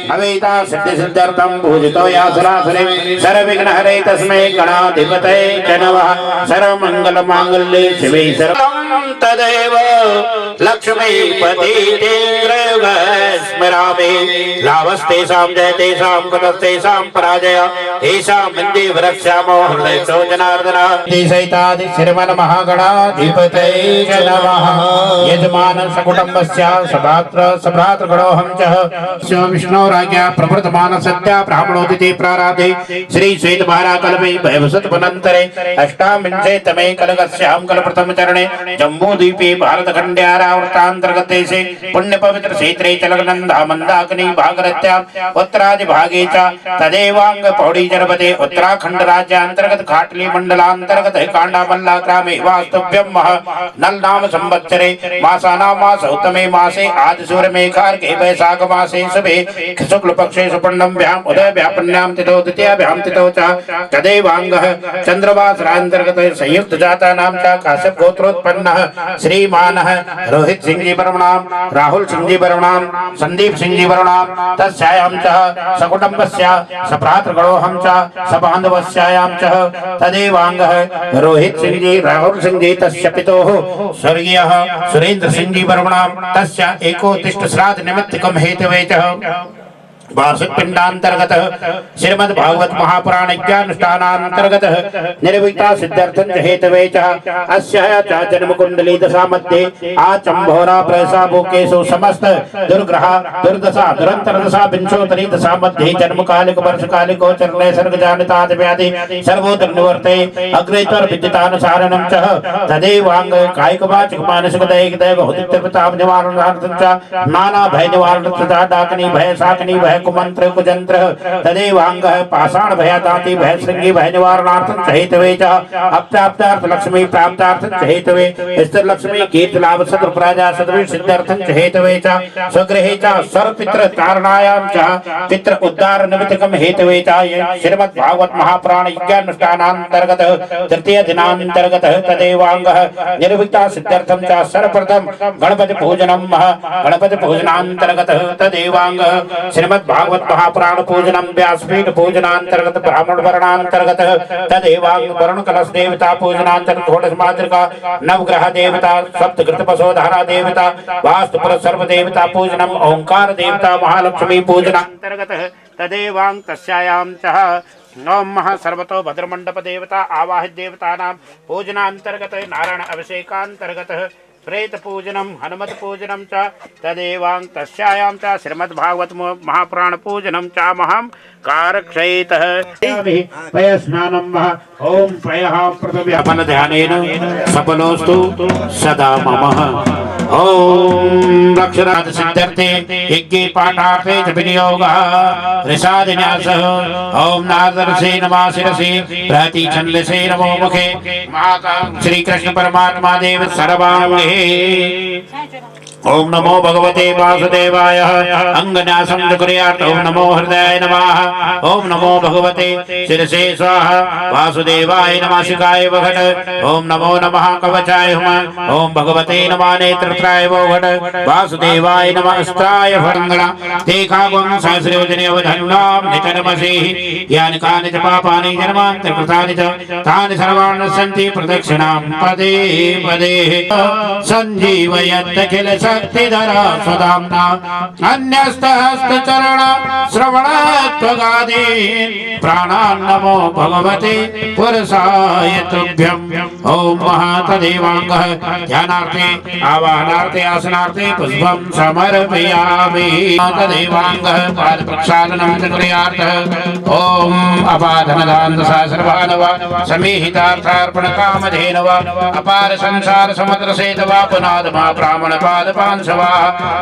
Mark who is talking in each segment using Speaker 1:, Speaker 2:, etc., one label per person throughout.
Speaker 1: भवेता सिद्धि सिद्ध्यर्थं पूजितो यासनासने सर्वविघ्नहरे तस्मै गणाधिपतये च नमः। सर्वमङ्गलमाङ्गल्ये शिवे सर्वं तदेव लक्ष्मीपतितेन्द्रयुगः स्मरामि। लाभस्तेषां जयतेषां कुतस्तेषां पराजय तेषां विन्दे वरक्ष्यामो हृदयतो जनार्दन। सहितादि श्रीमन्महागणाधिपतये च नमः। यजमान सकुटुम्बस्य सभ्रातृगणोऽहं च विष्णोराज्ञा प्रवृतमान सत्या ब्राह्मणोदिते प्राराधे श्री श्वेतभाराकल्पे वैवस्वतमनन्तरे अष्टाविंशे तमे कलकस्यां कलप्रथम चरणे जम्बूद्वीपे भारतखण्ड्यारावर्तान्तर्गतेषे पुण्यपवित्र क्षेत्रे चलगनन्दा मन्दाकिनी भागरथ्यां उत्तरादिभागे च तदेवांग पौड़ी जनपदे उत्तराखण्ड राज्यान्तर्गत घाटली मण्डलान्तर्गत काण्डामल्ला ग्रामे वास्तव्यं नल नाम संवत्सरे मासानां मासौतमे मासे आदिसूर्यमेघार्के वैशाख मासे शुभे शुक्ल पक्षे सुपर्णम्भ्यां उदयभ्यां तिथौ द्वितीयाभ्यां तिथौ च तदेवांगः चंद्रवासरान्तर्गत संयुक्त जातानां च काश्यप गोत्रोत्पन्नः श्रीमानः रोहित सिंह जी वर्मणां राहुल सिंह जी वर्मणां संदीप सिंह जी वर्मणां तस्यायां च सकुटुम्बस्य सभ्रातृगणोऽहं च सबान्धवस्यायां च तदेवांगः रोहित सिंह जी राहुल सिंह जी तस्य पितुः स्वर्गीयः सुरेंद्र सिंह जी वर्मणां तस्य एकोत्तिष्ठ श्राद्ध निमित्तकं हेतवे च वार्षिक पिंडांतर्गत श्रीमद् भागवत महापुराण ज्ञानुष्ठानांतर्गत निर्विता सिद्ध्यर्थं च हेतवे च अस्याः च जन्म कुंडली दशा मध्ये आचंभोरा प्रयसा भूकेषु समस्त दुर्ग्रह दुर्दशा दुरंतर दशा विंशोत्तरी दशा मध्ये जन्म कालिक वर्ष कालिको चरणे सर्ग जानिताद व्याधि सर्वोदर निवर्ते अग्रेतर विद्यतानुसारणं च तदेवांग कायिक वाचिक मानसिक दैहिक दैव हुदित्यपिताप निवारणार्थं च नाना भय निवारणार्थं च डाकनी भय साकनी भय कुमंत्र कुजंत्र तदेवांगः पाषाण भयदाति भय श्रृंगी भय निवारणार्थं च हेतवे च अप्राप्तार्थ लक्ष्मी प्राप्तार्थं च हेतवे स्थिर लक्ष्मी कीर्ति लाभ सत्र प्रजा सद्वि सिद्ध्यर्थं च हेतवे च स्वगृहे च सर्वपितृ तारणायां च पितृ उद्धार निमित्तकं हेतवे च श्रीमद् भागवत महापुराण ज्ञानुष्ठानांतर्गत तृतीय दिनांतर्गत तदेवांगः निर्विघ्ना सिद्ध्यर्थं च सर्वप्रथम गणपति पूजनम गणपति पूजनांतर्गत तदेवांगः श्रीमद् भागवत महापुराण पूजनम व्यासपीठ पूजनांतर्गत ब्राह्मण वर्णांतर्गत तदेवांग वरुण कलश देवता पूजनांतर्गत षोडश मातृका नवग्रह देवता सप्तकृत पशोधारा देवता वास्तुपुर सर्व देवता पूजनम ओंकार देवता महालक्ष्मी पूजनांतर्गत तदेवांग तस्यायां च ओम महा सर्वतो भद्रमंडप देवता आवाहित देवतानां पूजनांतर्गत नारायण अभिषेकांतर्गत प्रेत पूजनम हनुमत पूजनम च तदेवांग तस्यायां च श्रीमद् भागवत महापुराण पूजनम च महं कारक्षयितः पयस्नानं ओम पयः प्रथमं ध्यानेन सफलोस्तु सदा मम ओम रक्षराज सिद्ध्यर्थे यज्ञे पाठार्थे च विनियोगः ऋषादिन्यासः ओम नारदर्षे नमः शिरसि प्रति छन्दसे नमो मुखे श्री कृष्ण परमात्मा देव सर्वांगे ओम नमो भगवते वासुदेवाय अंगन्यासं कुर्यात् ओम नमो हृदयाय नमः ओम नमो भगवते शिरसे स्वाहा वासुदेवाय नमः शिखाय वघट ओम नमो नमः कवचाय हुम ओम भगवते नमः नेत्रत्राय वघट वासुदेवाय नमः अस्त्राय भरंगणा तेखागं सहस्रयोजने अवधन्नां नितनमसि यानि कानि च पापानि जन्मान्तरकृतानि च तानि सर्वाणि सन्ति प्रदक्षिणां पदे पदे सञ्जीवयत्यखिल शक्तिधरा सदाम्ना अन्यस्तहस्तचरण श्रवणात्वगादीन् प्राणान् नमो भगवते पुरुषाय तुभ्यम् ओम महातदेवांगः ध्यानार्थे आवाहनार्थे आसनार्थे पुष्पं समर्पयामि तदेवांगः पाद प्रक्षालनं कुर्यात् ओम अपाधनदान सहस्रभानव समीहितार्थार्पण कामधेनव अपार संसार समुद्र सेतवा पुनाद मा ब्राह्मण पाद पांसवा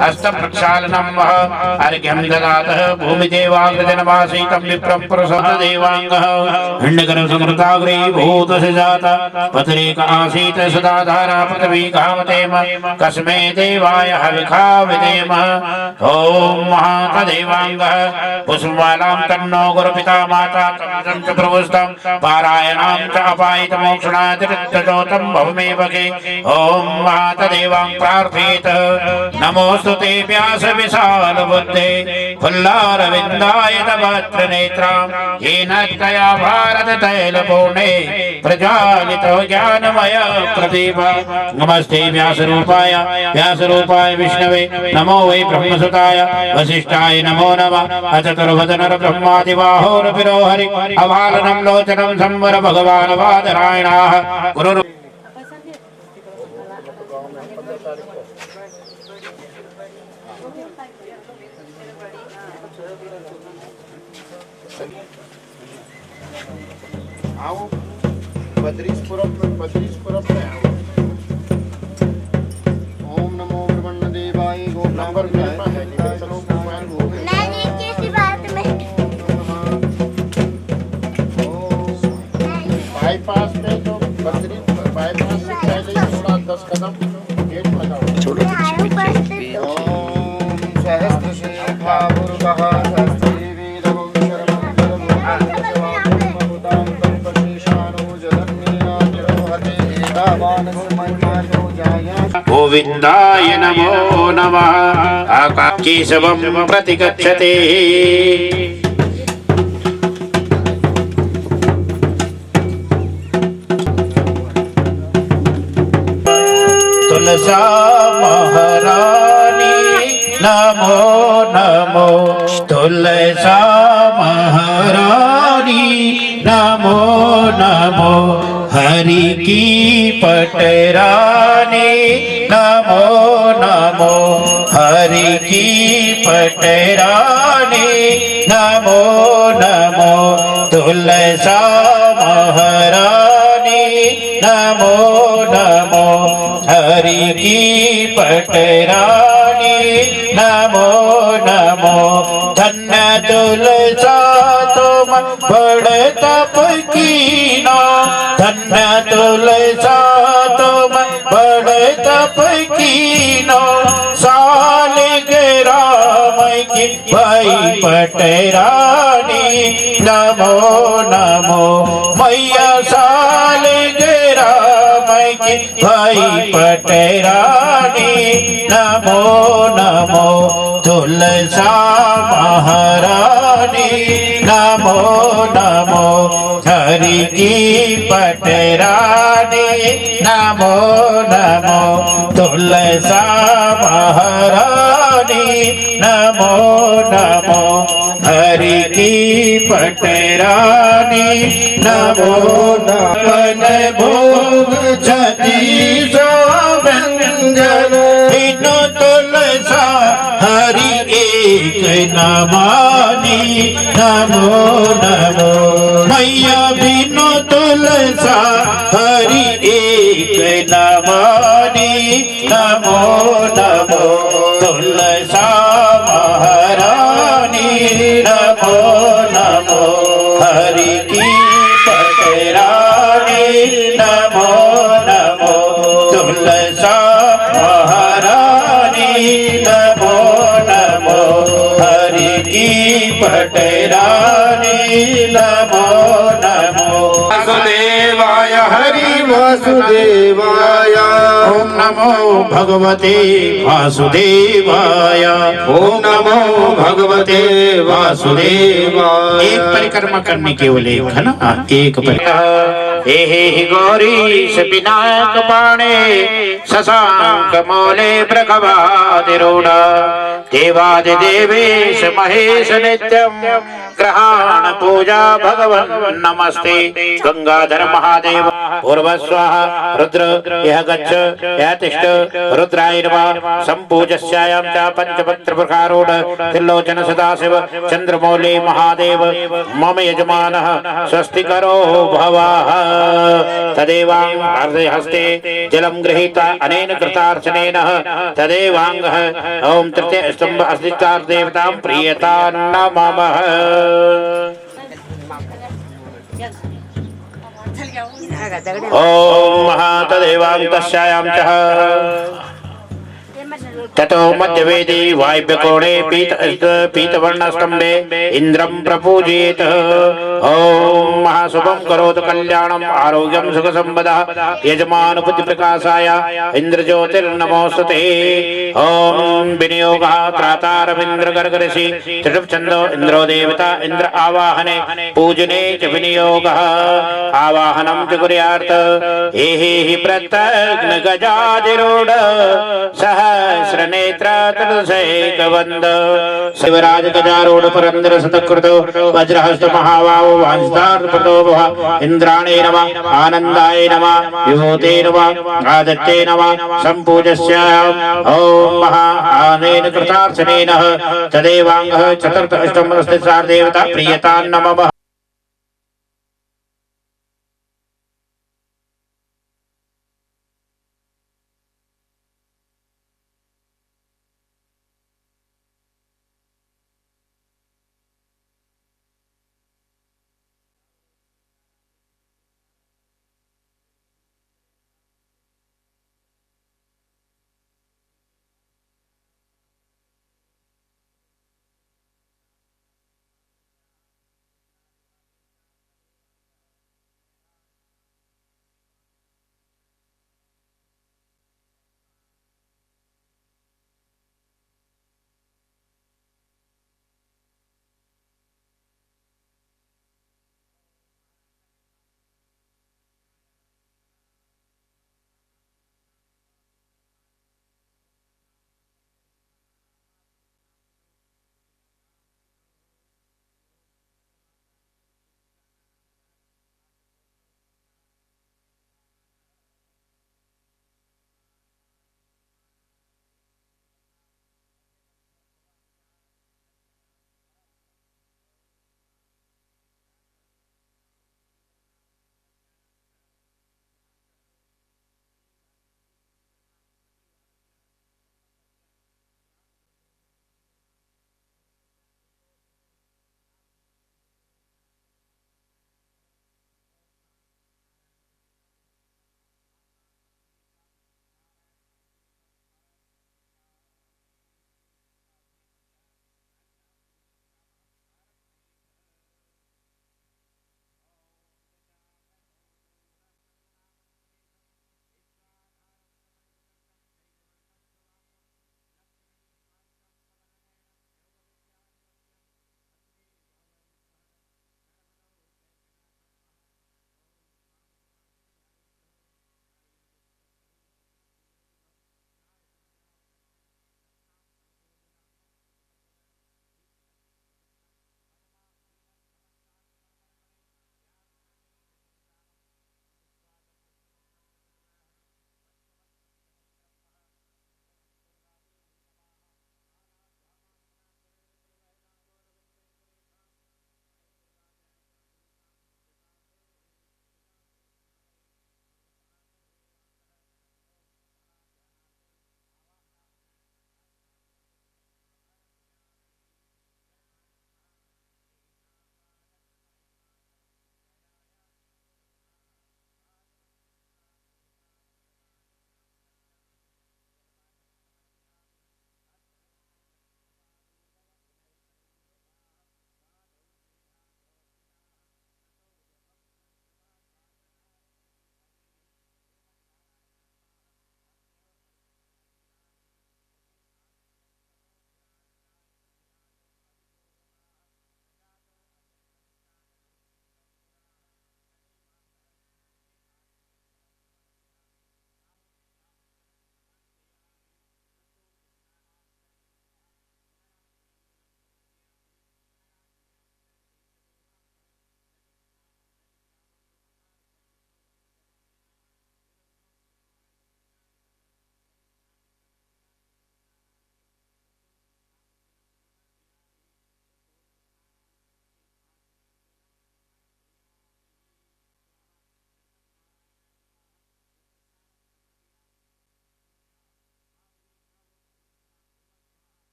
Speaker 1: हस्त प्रक्षालनम अर्घ्यं ददातः भूमिदेवाग्रजनमासीतं विप्रं पुरुषदेवांगः हिण्यकरं समृताग्रे भूतस्य जाता पत्रेक आसीत् सदा धारा पृथ्वी कामतेम कस्मै देवाय हविखा विदेम ओम महातदेवांगः पुष्पमालां तन्नो गुरुपिता माता तं च प्रवस्तं पारायणां च अपायित मोक्षणाय तिरुत्तजोतं भवमेव के ओम महातदेवां प्रार्थयेत नमोऽस्तु ते व्यास विशाल बुद्धे फुल्लारविन्दाय तवत्र नेत्रां येन त्वया भारत तैलपूर्णे प्रज्वालितो ज्ञानमय प्रदीप नमस्ते व्यासरूपाय विष्णवे नमो वै ब्रह्मसुताय वसिष्ठाय नमो नमः अचतुर्वदनर ब्रह्मादिबाहोरपिरो हरि अवालनं लोचनं संवर भगवान् वादरायणाः गुरुर्
Speaker 2: आओ बद्रीशपुरम में आओ। ओम नमो ब्रह्मण्य देवाय गो नंबर बाईपास में जो बद्री बाईपास से पहले थोड़ा 10 कदम गेट लगाओ। ओम सहस्त्र शेखा मुरुगः
Speaker 1: गोविंदाय नमो नमः आकाशकेशवं प्रतिगच्छते तुलसा महारानी नमो नमो तुलसा महारानी नमो नमो हरि की पटरानी नमो नमो हरि की पटरानी नमो नमो तुलसा महारानी नमो नमो हरि की पटरानी नमो नमो धन्य तुलसा तुम बड़ तप कीना धन्य तुलसा तुम बड़ तप कीना सालिग्राम की भाई पटरानी नमो नमो मैया सालिग्राम की भाई पटरानी नमो नमो तुलसा महारानी नमो नमो हरि की पटरानी नमो नमो तुलसा महारानी नमो नमो हरि की पटरानी नमो नमन भोग छती व्यंजन बिनु तुलसा हरि एक नमानी नमो नमो मैया बिनु तुलसा हरि एक नमानी नमो नमो तुलसा महारानी नमो नमो हरि की पटरानी नमो नमो तुलसा महारानी नमो नमो हरि की पटरानी नमो नमो वासुदेवाय हरि वासुदेवाय ओम नमो भगवते वासुदेवाय ओम नमो भगवते वासुदेवाय एक परिक्रमा करने केवल एक है ना एक परिक्रमा हे गौरीश विनायक पाणे शशांक मौले प्रखवादिरूढ़ देवादिदेवेश महेश नित्यं ग्रहाण पूजा भगवन् नमस्ते गंगाधर महादेव पूर्वस्वः रुद्र यह गच्छ यह तिष्ठ रुद्राय नमः संपूजस्यायां च पंचपत्र प्रकारूढ़ त्रिलोचन सदाशिव चंद्रमौली महादेव मम यजमानः स्वस्ति करो भवः तदेवांग हस्ते जलम गृहीता अनेन कृतार्चनेन तदेवांगः ओम तृतीय स्तंभ अस्तित्वार्थ देवतां प्रियता नमः ओम महातदेवांतस्यायां च ततो मध्यवेदी वायव्यकोणे पीतवर्णस्तंभे इंद्रं प्रपूजयेत् ओम महाशुभम करोतु कल्याणम आरोग्यम सुख संपदा यजमान पुत्र प्रकाशाय इंद्रज्योतिर्नमोस्तुते ओम विनियोगः त्रातारविंद्र गर्गऋषि त्रिषुप छंदो इंद्रो देवता इंद्र आवाहने पूजने च विनियोगः आवाहनम च कुर्यात् एहि प्रत्यग्न गजाधिरूढ़ सहस्रनेत्र तुलसैकवंद शिवराज गजारूढ़ पुरंदर सतकृतो वज्रहस्त महावाहो वांस्तार्पतो भव इंद्राणे नमः आनंदाय नमः विभूते नमः आदित्ये नमः संपूजस्य ओम महा आनेन कृतार्चनेन तदेवांगः चतुर्थ अष्टम स्थितार देवता प्रियतां नमः।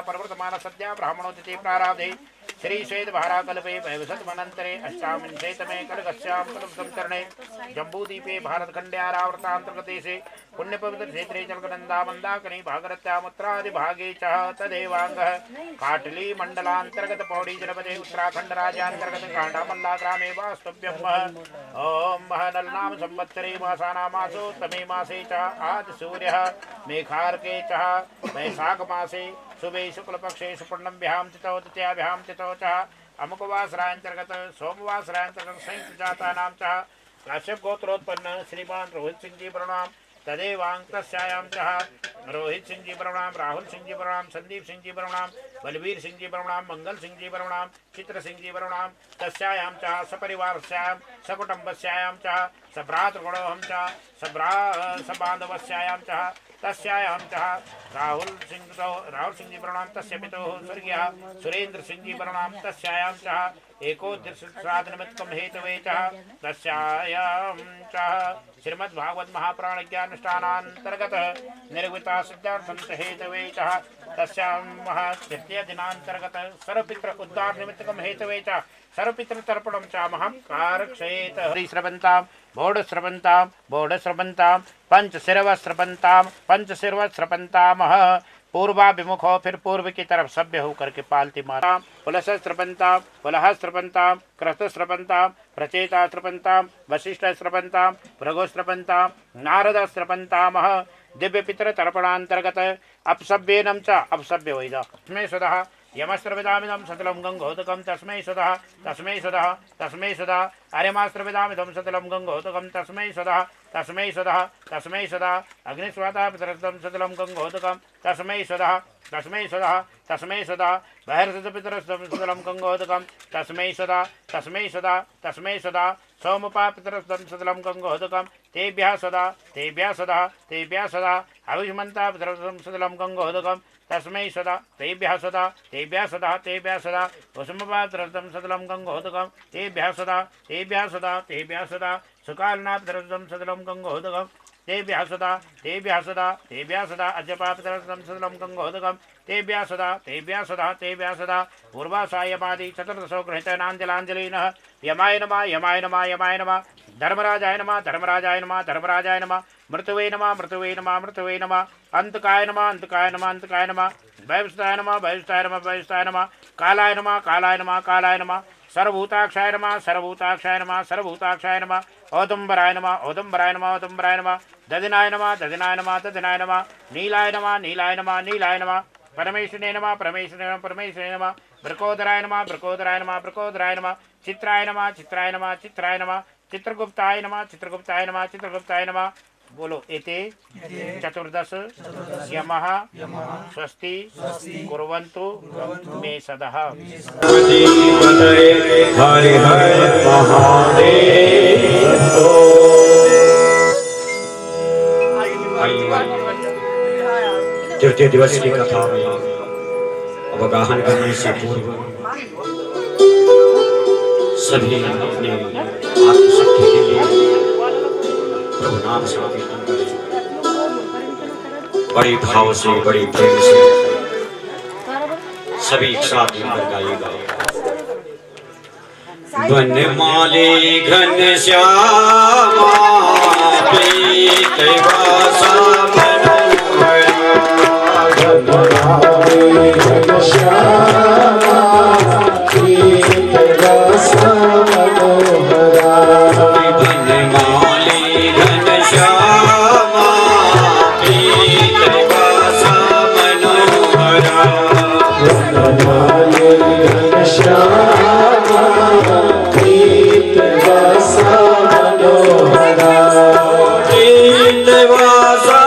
Speaker 1: प्रवर्तमान सद्या ब्राह्मणोतिथि प्राराधे श्री श्वेत भाराकल्पे वैवसतमनन्तरे अष्टाविंशतमे कलकस्यां कलुसंचरणे जम्बूद्वीपे भारतखण्ड्यारावर्तान्तर्गतेषे पुण्यपवित्र क्षेत्रे जलकनन्दा मन्दाकिनी भागरत्यामुत्रादिभागे च तदेवाङ्गः काटली मण्डलान्तर्गत पौड़ी जनपदे उत्तराखण्ड राज्यान्तर्गत काण्डामल्ला ग्रामे वास्तव्यम्। ॐ महनलनाम संवत्सरे मासानामासोत्तमे मासे च आदिसूर्यः मेघार्के च वैशाख मासे शुभे शुक्लपक्षे सुपर्णभ्यां तिथौ तृतीयाभ्यां तिथौ च अमुकवासरान्तर्गत सोमवासरान्तर्गत संयुक्त जातानां च काश्यप गोत्रोत्पन्न श्रीमान रोहित सिंह जी प्रणाम तदेवांकस्यायां च रोहित सिंह जी प्रणाम राहुल सिंह जी प्रणाम संदीप सिंह जी प्रणाम बलवीर सिंह जी प्रणाम मंगल सिंह जी प्रणाम चित्र सिंह जी प्रणाम तस्यायां च सपरिवारस्यां सकुटुम्बस्यायां च सभ्रातृगणोऽहं च सबान्धवस्यायां च तस्यायां च राहुल सिंह जी प्रणाम तस्य पितुः स्वर्गीयः सुरेंद्र सिंह जी प्रणाम तस्यायां च एकोद्दिश्राद्धनिमित्तं हेतवे च तस्यायां च श्रीमद्भागवत महापुराण ज्ञानानुष्ठानान्तर्गत निर्विता सिद्धार्थं हेतवे च तस्यां तृतीय दिनान्तर्गत सर्वपितृ उद्धार निमित्तकं हेतवे च सर्वपितृ तर्पणं च महाकारक्षेत हरिश्रवन्तां बोधश्रवन्तां पंचशिरवस्रपन्तामः पूर्वाभिमुखो फिर पूर्व की तरफ सभ्य होकर के पालती माता पुलसस्रपन्ताम पुलहस्रपन्ताम क्रतुस्रपन्ताम प्रचेतास्रपन्ताम वशिष्ठस्रपन्ताम भृगुस्रपन्ताम नारदस्रपन्तामः दिव्य पितर तर्पणांतर्गत अपसभ्येनं च अपसभ्य वैदा तस्मै सदः यमस्रविदामिदं सतलं गंगोदकं तस्मै सदः अर्यमास्रविदामिदं सतलं गंगोदकं तस्मै सदः अग्निस्वाता पितरस्तं सतलं गंगोदकं तस्मै सदः बहिर्सपितरस्तं सतलं गंगोदकं तस्मै सदा सोमपा पितरस्तं सतलं गंगोदकं तेभ्यः सदा अविष्मन्ता पितरस्तं सतलं गंगोदकं तस्मै सदा तेभ्यः सदा वसुमपात्रस्तं सतलं गंगोदकं तेभ्यः सदा सुकालनापितरस्तं सतलं गंगोदकं तेभ्यः सदा अजपापितरस्तं सतलं गंगोदकं तेभ्यः सदा पूर्वासायमादि चतुर्दशो गृहीतनाञ्जलाञ्जलिनः यमाय नमः धर्मराजाय नमः मृतवे नमः अंतकाय नमः वैवस्ताय नमः कालाय नमः सर्वभूताक्षाय नमः औदुम्बराय नमः दधिनाय नमः नीलाय नमः परमेश्वराय नमः वृकोदराय नमः चित्राय नमः चित्रगुप्ताय नमः बोलो एते चतुर्दश यमः स्वस्ति कुर्वन्तु मे सदः।
Speaker 3: हरि हर महादेव। तृतीय दिवस की कथा में अवगाहन करने से पूर्व सभी अपने आत्मशक्ति के लिए प्रभु नाम संकीर्तन करें। बड़े भाव से बड़े प्रेम से सभी एक साथ मिलकर गाएगा। वनमाली घनश्यामा पीत वासा वनमाली घनश्यामा पीत वासा मनोहरा। वनमाली घनश्यामा पीत वासा मनोहरा। वनमाली घनश्यामा पीत वासा मनोहरा। पीत वासा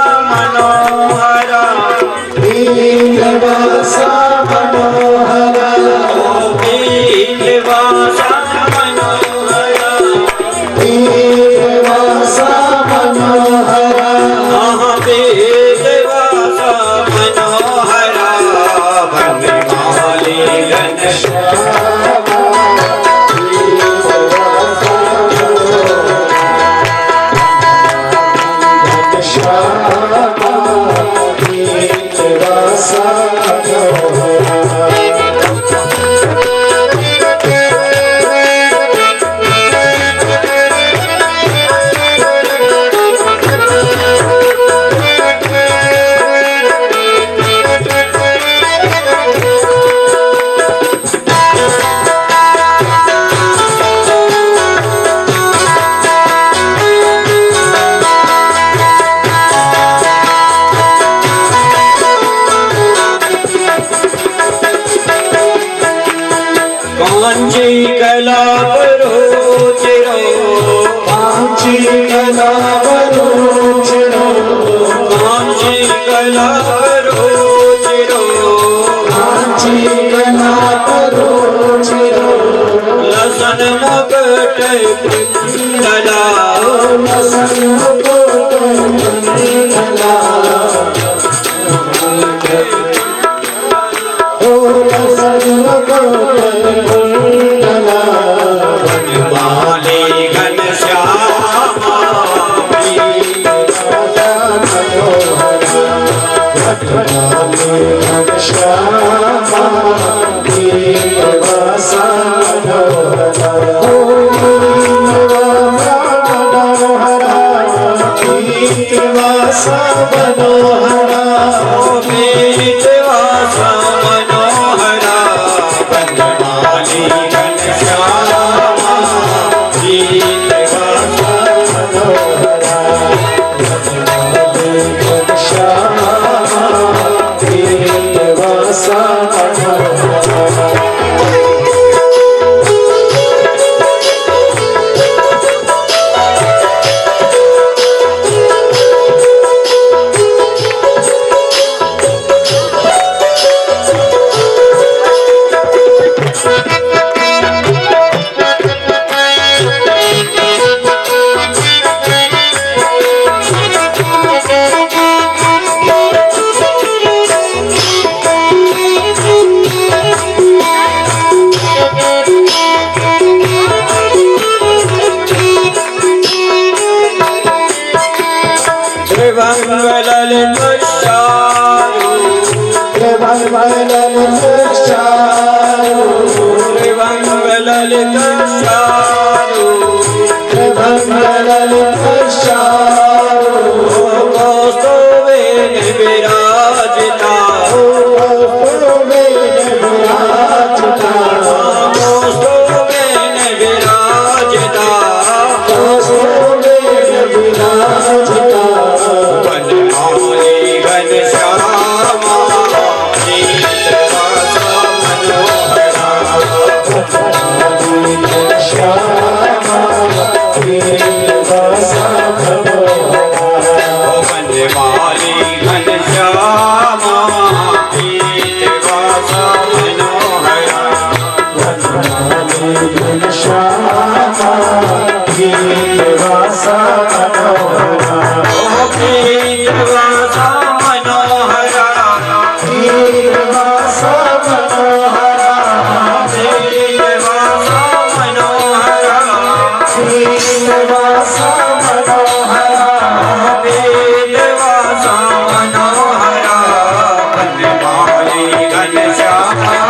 Speaker 3: कलावरो चिरो
Speaker 4: कांची कलावरो चिरो
Speaker 3: कांची कलावरो चिरो
Speaker 4: कांची कलावरो चिरो
Speaker 3: लसन मुकुट कुंडला
Speaker 4: लसन मुकुट कुंडला ओ लसन मुकुट कुंडला
Speaker 3: माले घनश्यामा
Speaker 4: श्यामा देवसा मनोहरा
Speaker 3: देवासा मनोहरा बनमाली घनश्यामा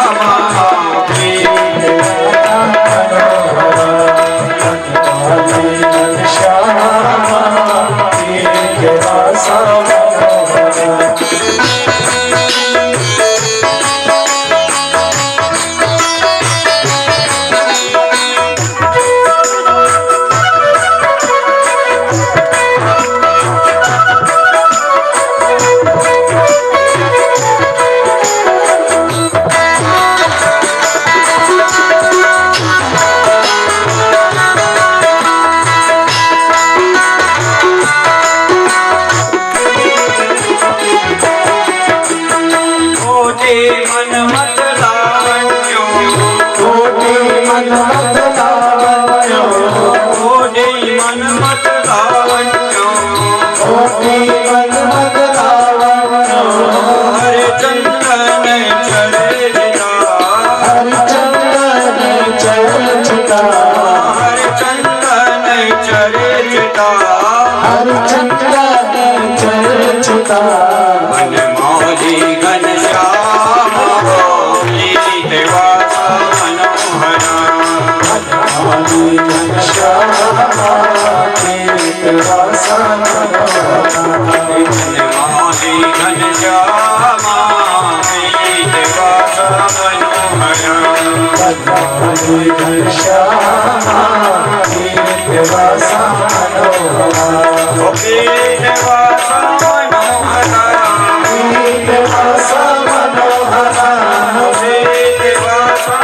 Speaker 3: देवासा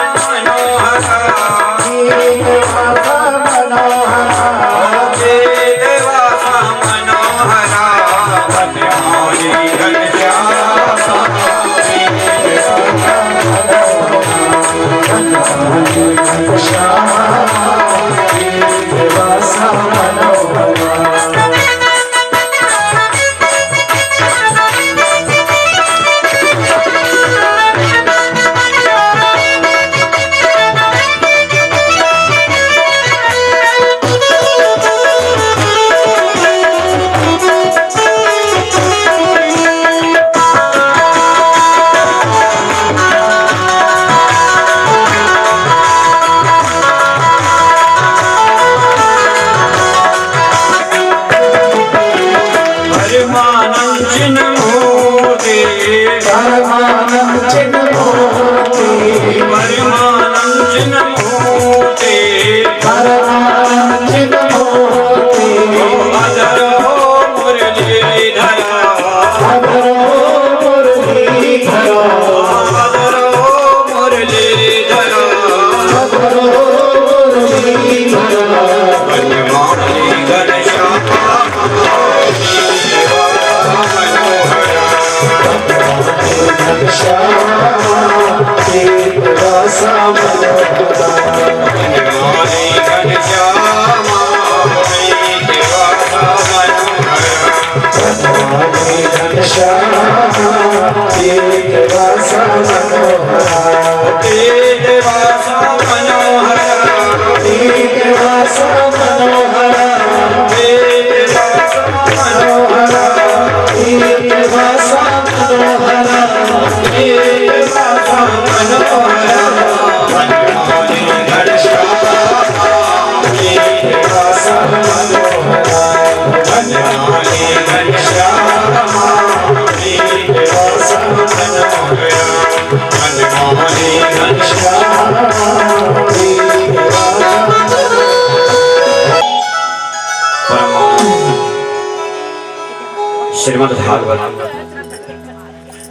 Speaker 3: श्रीमद् भागवत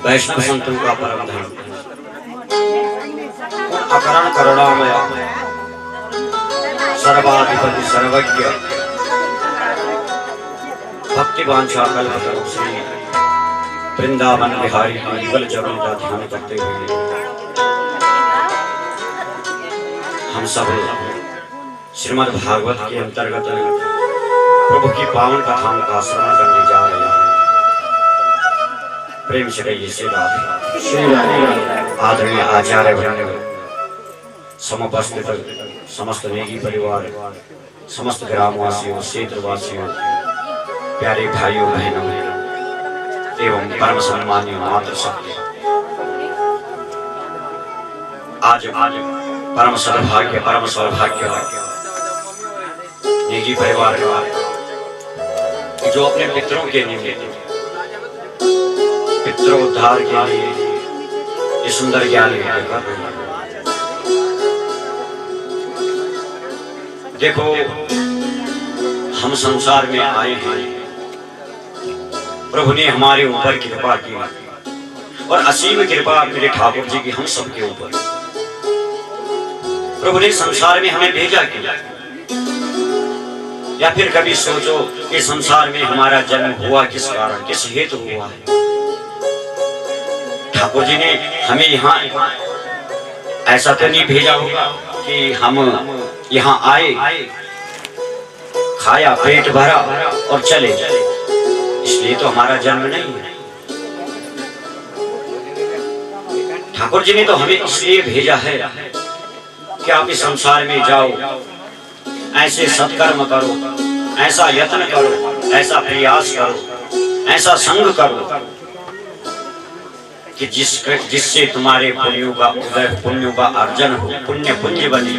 Speaker 3: वैष्णव संतों का परम धर्म, अकरण करुणामय सर्वाधिपति सर्वज्ञ भक्ति वांछा कल्पतरु श्री वृंदावन बिहारी की युगल चरणों का ध्यान करते हुए हम सब श्रीमद् भागवत के अंतर्गत प्रभु की पावन कथाओं का श्रवण करने जा रहे हैं। प्रेम से कहिए श्री राधे। आदरणीय आचार्य वृंद, समुपस्थित समस्त नेगी परिवार, समस्त ग्रामवासियों, क्षेत्रवासियों, प्यारे भाइयों बहनों एवं परम सम्मानीय मातृशक्ति, आज परम सौभाग्य परम सौभाग्य नेगी परिवार जो अपने पितरों के निमित्त पितृ उद्धार के लिए ये सुंदर ज्ञान कर रहे हैं। देखो, हम संसार में आए हैं, प्रभु ने हमारे ऊपर कृपा की और असीम कृपा मेरे ठाकुर जी की हम सबके ऊपर। प्रभु ने संसार में हमें भेजा क्यों? या फिर कभी सोचो कि संसार में हमारा जन्म हुआ किस कारण, किस हेतु हुआ है? ठाकुर जी ने हमें यहाँ ऐसा तो नहीं भेजा होगा कि हम यहाँ आए, खाया, पेट भरा और चले, इसलिए तो हमारा जन्म नहीं है। ठाकुर जी ने तो हमें इसलिए भेजा है कि आप इस संसार में जाओ, ऐसे सत्कर्म करो, ऐसा यत्न करो, ऐसा प्रयास करो, ऐसा संग करो कि जिससे तुम्हारे पुण्यों का उदय, पुण्यों का अर्जन हो, पुण्य पुंज बने।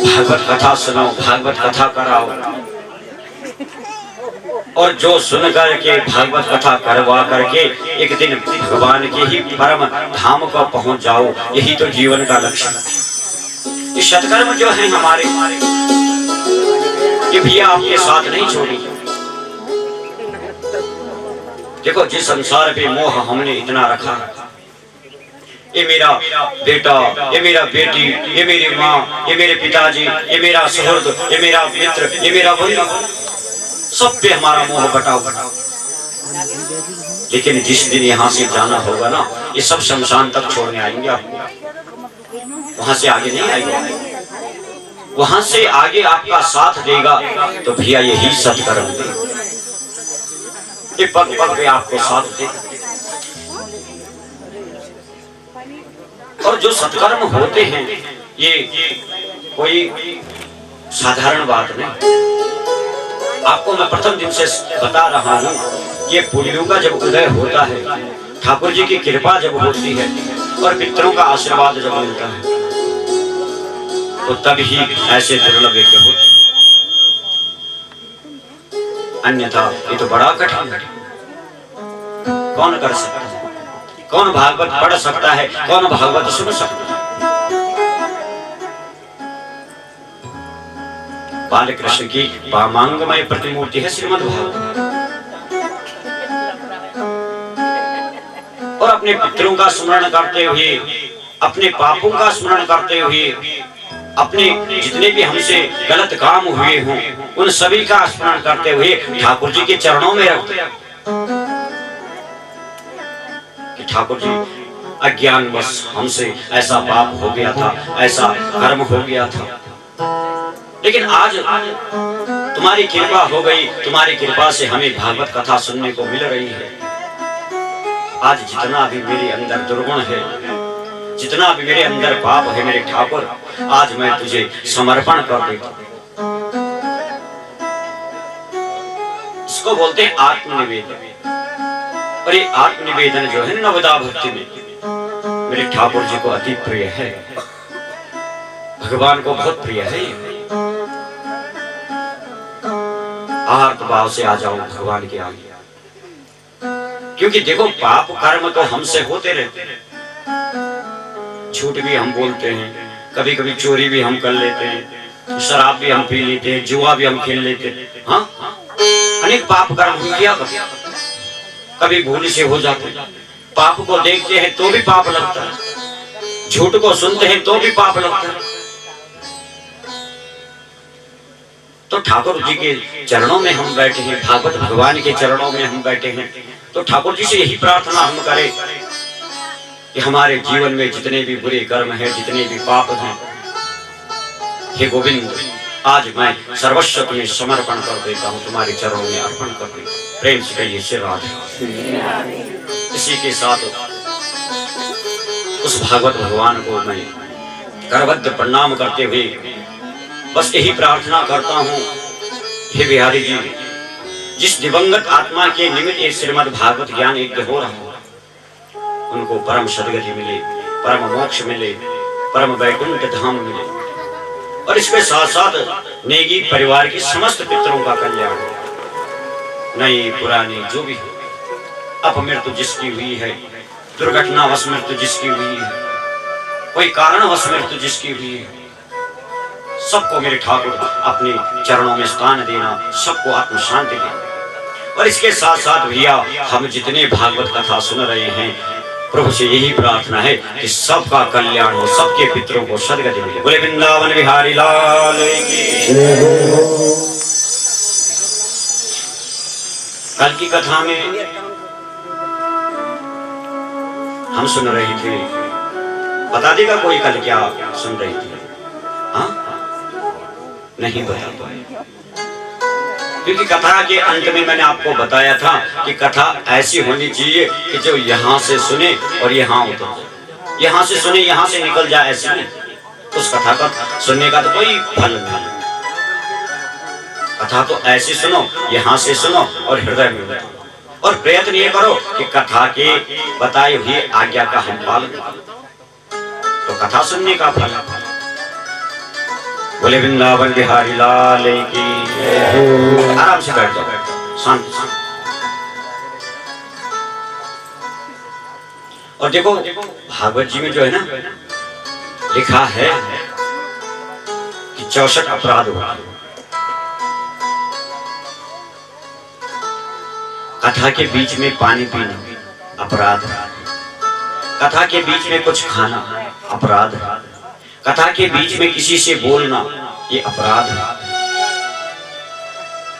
Speaker 3: भागवत कथा सुनाओ, भागवत कथा कराओ, और जो सुन करके भागवत कथा करवा करके एक दिन भगवान के ही परम धाम को पहुंच जाओ, यही तो जीवन का लक्ष्य है। ये सत्कर्म जो है हमारे, ये भी आपके साथ नहीं छोड़ी। देखो, जिस संसार पे मोह हमने इतना रखा, ये मेरा बेटा, ये मेरा बेटी, ये मेरी माँ, ये मेरे पिताजी, ये मेरा सुहृद, ये मेरा मित्र, ये मेरा बंधु, सब पे हमारा मोह बटाव। लेकिन जिस दिन यहाँ से जाना होगा ना, ये सब शमशान तक छोड़ने आएंगे आपको, वहां से आगे नहीं आएगा। वहां से आगे आपका साथ देगा तो भैया यही सत्कर्म देगा, ये पग पग पे आपको साथ देगा। और जो सत्कर्म होते हैं ये कोई साधारण बात नहीं। आपको मैं प्रथम दिन से बता रहा हूँ, ये पुण्यों का जब उदय होता है, ठाकुर जी की कृपा जब होती है और पितरों का आशीर्वाद जब मिलता है, तो तभी ऐसे दुर्लभ यज्ञ होते। अन्यथा ये तो बड़ा कठिन है। कौन कर सकता है? कौन भागवत पढ़ सकता है? कौन भागवत सुन सकता है? बालकृष्ण की वामांगमय प्रतिमूर्ति है श्रीमद् भागवत। और अपने पितरों का स्मरण करते हुए, अपने पापों का स्मरण करते हुए, अपने जितने भी हमसे गलत काम हुए हों उन सभी का स्मरण करते हुए ठाकुर जी के चरणों में रखते हैं कि ठाकुर जी, अज्ञानवश हमसे ऐसा पाप हो गया था, ऐसा कर्म हो गया था, लेकिन आज तुम्हारी कृपा हो गई, तुम्हारी कृपा से हमें भागवत कथा सुनने को मिल रही है। आज जितना भी मेरे अंदर दुर्गुण है, जितना भी मेरे अंदर पाप है मेरे ठाकुर, आज मैं तुझे समर्पण कर देता हूं। इसको बोलते हैं आत्मनिवेदन। और ये आत्मनिवेदन जो है नवदा भक्ति में मेरे ठाकुर जी को अति प्रिय है, भगवान को बहुत प्रिय है। आर्त भाव से आ जाओ भगवान के आगे, क्योंकि देखो पाप कर्म तो हमसे होते रहते हैं। झूठ भी हम बोलते हैं, कभी कभी चोरी भी हम कर लेते हैं, शराब भी हम पी लेते हैं, जुआ भी हम खेल लेते हैं। हाँ, अनेक पाप कर्म हम किया करते, कभी भूल से हो जाते, पाप को देखते हैं तो भी पाप लगता है, झूठ को सुनते हैं तो भी पाप लगता है। तो ठाकुर जी के चरणों में हम बैठे हैं, भागवत भगवान के चरणों में हम बैठे हैं, तो ठाकुर जी से यही प्रार्थना हम करें कि हमारे जीवन में जितने भी बुरे कर्म हैं, जितने भी पाप हैं, हे गोविंद आज मैं सर्वस्व तुम्हें समर्पण कर देता हूँ, तुम्हारे चरणों में अर्पण कर देता हूँ। प्रेम से कहिए श्री राधे। इसी के साथ उस भागवत भगवान को मैं करबद्ध प्रणाम करते हुए बस यही प्रार्थना करता हूँ, हे बिहारी जी, जिस दिवंगत आत्मा के निमित्त एक श्रीमद् भागवत ज्ञान यज्ञ हो रहा हो, उनको परम सद्गति मिले, परम मोक्ष मिले, परम वैकुंठ धाम मिले, और इसके साथ साथ नेगी परिवार के समस्त पितरों का कल्याण हो। नई पुरानी जो भी हो, अपमृत्यु जिसकी हुई है, दुर्घटनावश मृत्यु जिसकी हुई है, कोई कारणवश मृत्यु जिसकी हुई है, सबको मेरे ठाकुर अपने चरणों में स्थान देना, सबको आत्म शांति देना। और इसके साथ साथ भैया हम जितने भागवत कथा सुन रहे हैं, प्रभु से यही प्रार्थना है कि सबका कल्याण हो, सबके पितरों को सद्गति मिले। बोले वृंदावन बिहारी लाल की। कल की कथा में हम सुन रहे थे, बता देगा कोई कल क्या सुन रही थी? हाँ, नहीं बता पाए, क्योंकि कथा के अंत में मैंने आपको बताया था कि कथा ऐसी होनी चाहिए कि जो यहाँ से सुने और यहाँ उतर जाए, यहाँ से सुने यहाँ से निकल जाए, ऐसी नहीं। उस कथा का सुनने का तो कोई फल नहीं, कथा तो ऐसी सुनो, यहाँ से सुनो और हृदय में उतारो, और प्रयत्न ये करो कि कथा के बताई हुई आज्ञा का हम पालन करें, तो कथा सुनने का फल। बोले वृंदावन बिहारी लाल की। आराम से बैठ जाओ, शांत शांत। और देखो भागवत जी में जो है ना, लिखा है कि 64 अपराध हुआ। कथा के बीच में पानी पीना अपराध, कथा के बीच में कुछ खाना अपराध, कथा के बीच में किसी से बोलना ये अपराध है।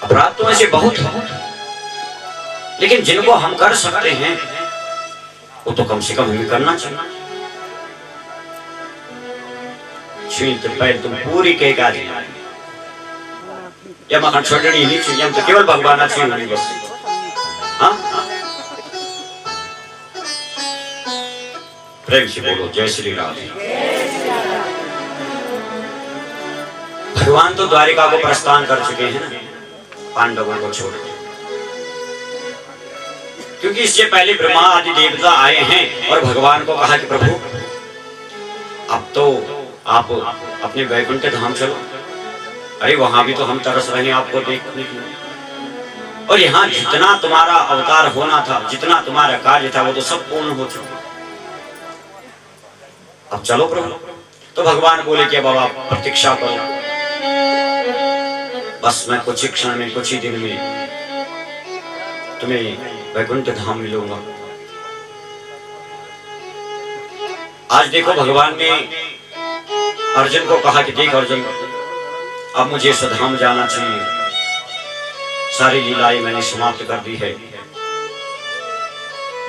Speaker 3: अपराध तो ऐसे बहुत है, लेकिन जिनको हम कर सकते हैं वो तो कम से कम हमें करना चाहिए। छींत पैर तुम पूरी कह का या मखन छोड़नी नहीं चाहिए, हम तो केवल भगवान चाहिए बस। हाँ, प्रेम से बोलो जय श्री राधे। भगवान तो द्वारिका को प्रस्थान कर चुके हैं ना, पांडवों को छोड़ के, क्योंकि इससे पहले ब्रह्मा आदि देवता आए हैं और भगवान को कहा कि प्रभु अब तो आप अपने वैकुंठ धाम चलो। अरे वहां भी तो हम तरस रहे हैं आपको देखने के लिए, और यहाँ जितना तुम्हारा अवतार होना था, जितना तुम्हारा कार्य था, वो तो सब पूर्ण हो चुका, अब चलो प्रभु। तो भगवान बोले कि बाबा प्रतीक्षा करो, बस मैं कुछ ही क्षण में, कुछ ही दिन में तुम्हें वैकुंठ धाम मिलूंगा। आज देखो भगवान ने अर्जुन को कहा कि देख अर्जुन, अब मुझे स्वधाम जाना चाहिए, सारी लीलाएं मैंने समाप्त कर दी है।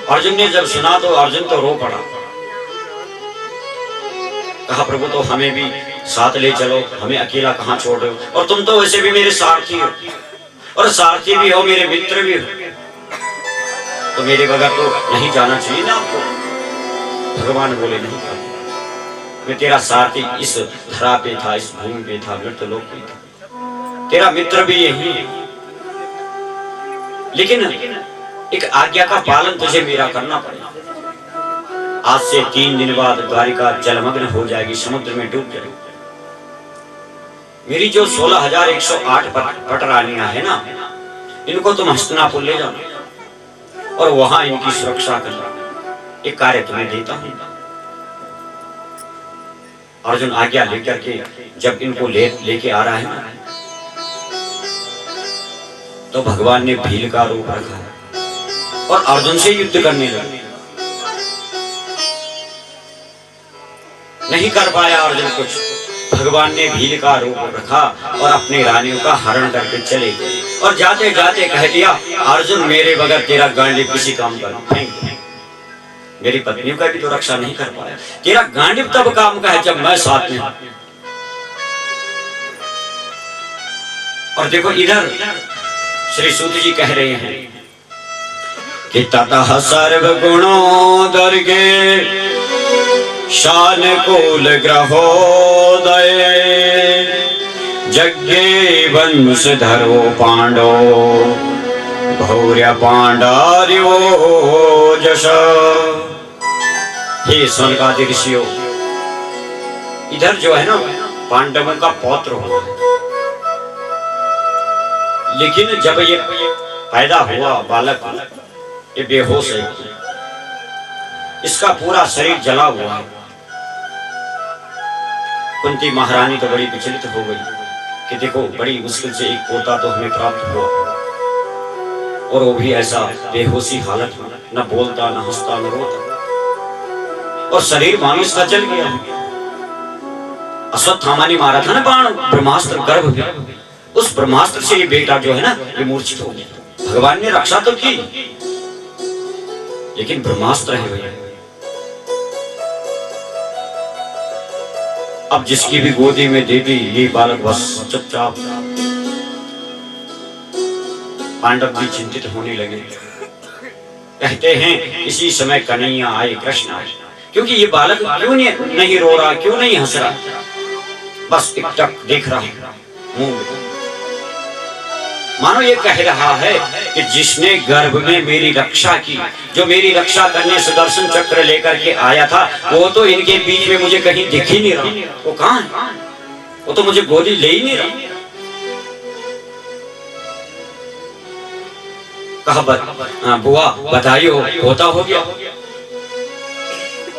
Speaker 3: अर्जुन ने जब सुना तो अर्जुन तो रो पड़ा, कहा प्रभु तो हमें भी साथ ले चलो, हमें अकेला कहाँ छोड़ रहे हो, और तुम तो वैसे भी मेरे सारथी हो, और सारथी भी हो, मेरे मित्र भी हो, तो मेरे बगैर तो नहीं जाना चाहिए ना आपको। भगवान बोले नहीं, मैं तेरा सारथी इस धरा पे था, इस भूमि पे था, मृत लोक पे था, तेरा मित्र भी यही है, लेकिन एक आज्ञा का पालन तुझे मेरा करना पड़ेगा। आज से 3 दिन बाद द्वारिका जलमग्न हो जाएगी, समुद्र में डूब जाएगी। मेरी जो 16,108 पटरानियां है ना, इनको तुम हस्तिनापुर ले जाओ और वहां इनकी सुरक्षा करना, एक कार्य तुम्हें देता हूं। अर्जुन आज्ञा लेकर के जब इनको लेके आ रहा है ना, तो भगवान ने भील का रूप रखा और अर्जुन से युद्ध करने लगे। नहीं कर पाया अर्जुन कुछ, भगवान ने भील का रूप रखा और अपने रानियों का हरण करके चले गए। और जाते जाते कह दिया, अर्जुन मेरे बगैर तेरा गांडीव किसी काम का नहीं, मेरी पत्नियों का भी तो रक्षा नहीं कर पाया, तेरा गांडीव तब काम का है जब मैं साथ में। और देखो इधर श्री सूत जी कह रहे हैं कि ततः सर्व गुणोदर के शान कुल ग्रहोदय यज्ञे वंश धरो पांडो भौर्य पांडार्यो जश। हे स्वर्गादि ऋषियों, इधर जो है ना पांडवों का पौत्र हुआ, लेकिन जब ये पैदा हुआ बालक, ये बेहोश है, इसका पूरा शरीर जला हुआ है। कुंती महारानी तो बड़ी विचलित हो गई कि देखो बड़ी मुश्किल से एक पोता तो हमें प्राप्त हुआ और वो भी ऐसा बेहोशी हालत में, न बोलता न हंसता न रोता, और शरीर मानो इसका जल गया। अश्वत्थामा ने मारा था ना बाण, ब्रह्मास्त्र गर्भ में, उस ब्रह्मास्त्र से ये बेटा जो है ना ये मूर्छित हो गया। भगवान ने रक्षा तो की, लेकिन ब्रह्मास्त्र है भैया। अब जिसकी भी गोदी में दे दी ये बालक बस चुपचाप। पांडव भी चिंतित होने लगे। कहते हैं इसी समय कन्हैया आए, कृष्ण आए, क्योंकि ये बालक क्यों नहीं रो रहा, क्यों नहीं हंस रहा, बस एकटक देख रहा है मुंह में। मानो ये कह रहा है कि जिसने गर्भ में मेरी रक्षा की, जो मेरी रक्षा करने सुदर्शन चक्र लेकर के आया था, वो तो इनके बीच में मुझे कहीं दिख ही नहीं रहा। वो कहाँ है? वो तो मुझे गोदी ले ही नहीं रहा। कहा बुआ बधाई हो, पोता हो गया।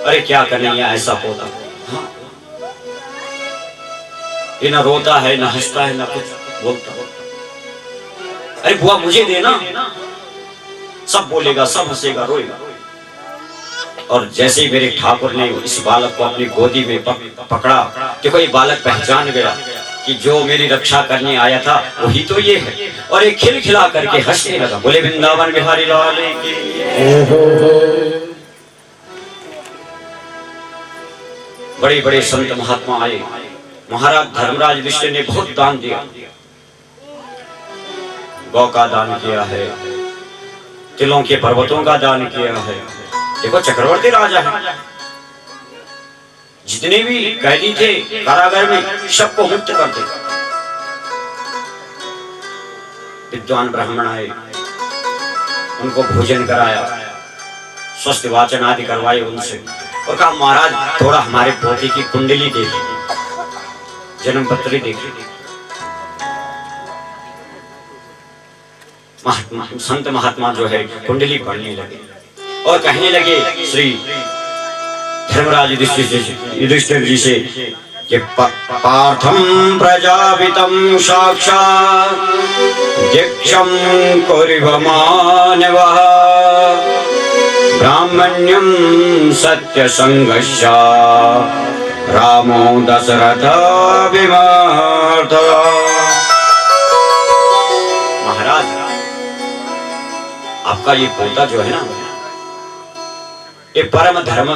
Speaker 3: अरे क्या कन्हैया ऐसा पोता, ये न रोता है न हंसता है न कुछ बोलता। अरे बुआ मुझे देना, सब बोलेगा सब हंसेगा रोएगा। और जैसे ही मेरे ठाकुर ने इस बालक को अपनी गोदी में पकड़ा, देखो ये बालक पहचान गया कि जो मेरी रक्षा करने आया था वही तो ये है, और एक खिलखिला करके हंसने लगा। बोले वृंदावन बिहारी लाल की। बड़े बड़े संत महात्मा आए। महाराज धर्मराज युधिष्ठिर ने बहुत दान दिया, गौ का दान किया है, तिलों के पर्वतों का दान किया है। देखो चक्रवर्ती राजा है, जितने भी कैदी थे कारागार में सबको मुक्त कर दे। विद्वान ब्राह्मण आए, उनको भोजन कराया, स्वस्थ वाचन आदि करवाए उनसे, और कहा महाराज थोड़ा हमारे पोते की कुंडली देखिए, जन्म पत्री देखिए। संत महात्मा जो है कुंडली पढ़ने लगे और कहने लगे श्री धर्मराज युधिष्ठिर जी से कि पार्थम प्रजापितं साक्षात् दीक्षं कुर्वमानवः ब्राह्मण्यं सत्यसंगश्च रामो दशरथ विमर्थ। महाराज आपका ये पोता जो है ना, ये परम धर्म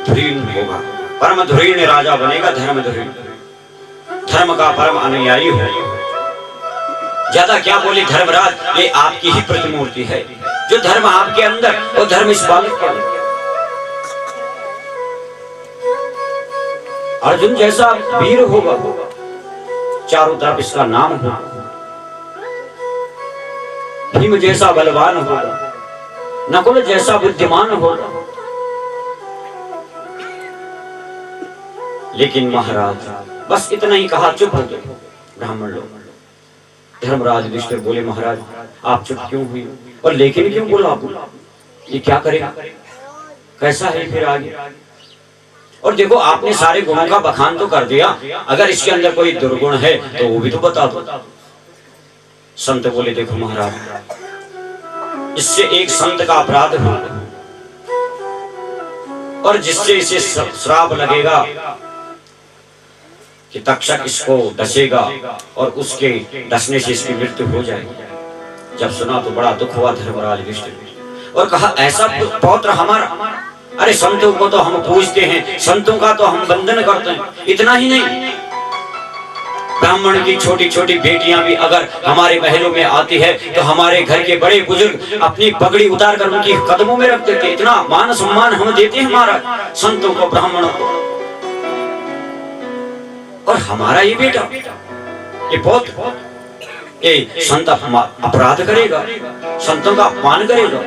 Speaker 3: धुरीण होगा, परम धुरीण राजा बनेगा, धर्म धुरीण, धर्म का परम अनुयायी हो। ज्यादा क्या बोले धर्मराज, ये आपकी ही प्रतिमूर्ति है। जो धर्म आपके अंदर, वो धर्म इस बालक के अंदर। अर्जुन जैसा वीर होगा, चारों तरफ इसका नाम होगा, भीम जैसा बलवान होगा, नकुल जैसा बुद्धिमान होगा। लेकिन महाराज बस इतना ही कहा, चुप हो गए ब्राह्मण लोग। धर्मराज युधिष्ठिर बोले महाराज आप चुप क्यों हुई, और लेकिन क्यों बोला आप, ये क्या करेगा, कैसा है फिर आगे। और देखो आपने सारे गुणों का बखान तो कर दिया, अगर इसके अंदर कोई दुर्गुण है तो वो भी तो बता दो। संत बोले देखो महाराज, इससे एक संत का अपराध हो और जिससे इसे श्राप लगेगा कि तक्षक इसको डसेगा और उसके डसने से इसकी मृत्यु हो जाएगी। जब सुना तो बड़ा दुख हुआ धर्मराज युधिष्ठिर और कहा ऐसा पौत्र हमारा, अरे संतों को तो हम पूजते हैं, संतों का तो हम वंदन करते हैं, इतना ही नहीं ब्राह्मण की छोटी छोटी बेटियां भी अगर हमारे महलों में आती है तो हमारे घर के बड़े बुजुर्ग अपनी पगड़ी उतार कर उनकी कदमों में रख देते, इतना मान सम्मान हम देते हैं हमारा संतों को, ब्राह्मणों को। और हमारा ये बेटा, ये पौत्र, ये संत अपराध करेगा, संतों का अपमान करेगा।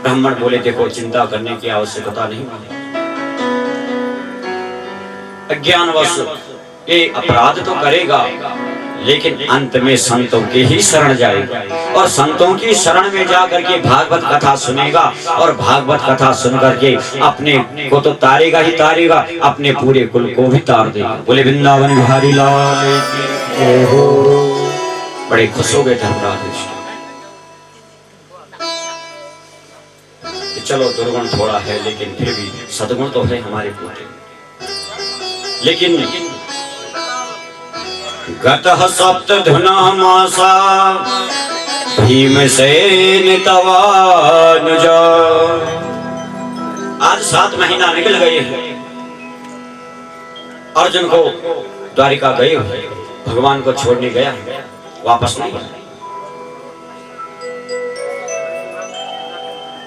Speaker 3: ब्राह्मण बोले देखो चिंता करने की आवश्यकता नहीं, अज्ञानवश ये अपराध तो करेगा लेकिन अंत में संतों की ही शरण जाएगा और संतों की शरण में जाकर के भागवत कथा सुनेगा और भागवत कथा सुन करके अपने को तो तारेगा ही तारेगा, अपने पूरे कुल को भी तार देगा। बोले वृंदावन बिहारी लाल की हो। बड़े खुश हो गए धर्मराज। चलो दुर्गुण थोड़ा है लेकिन फिर भी सद्गुण तो है हमारे पोते। लेकिन गतः सप्तधुना मासा भीमसेन तवानुजा। आज 7 महीना निकल गए हैं, अर्जुन को द्वारिका गए हुए, भगवान को छोड़ने गया, वापस नहीं आया।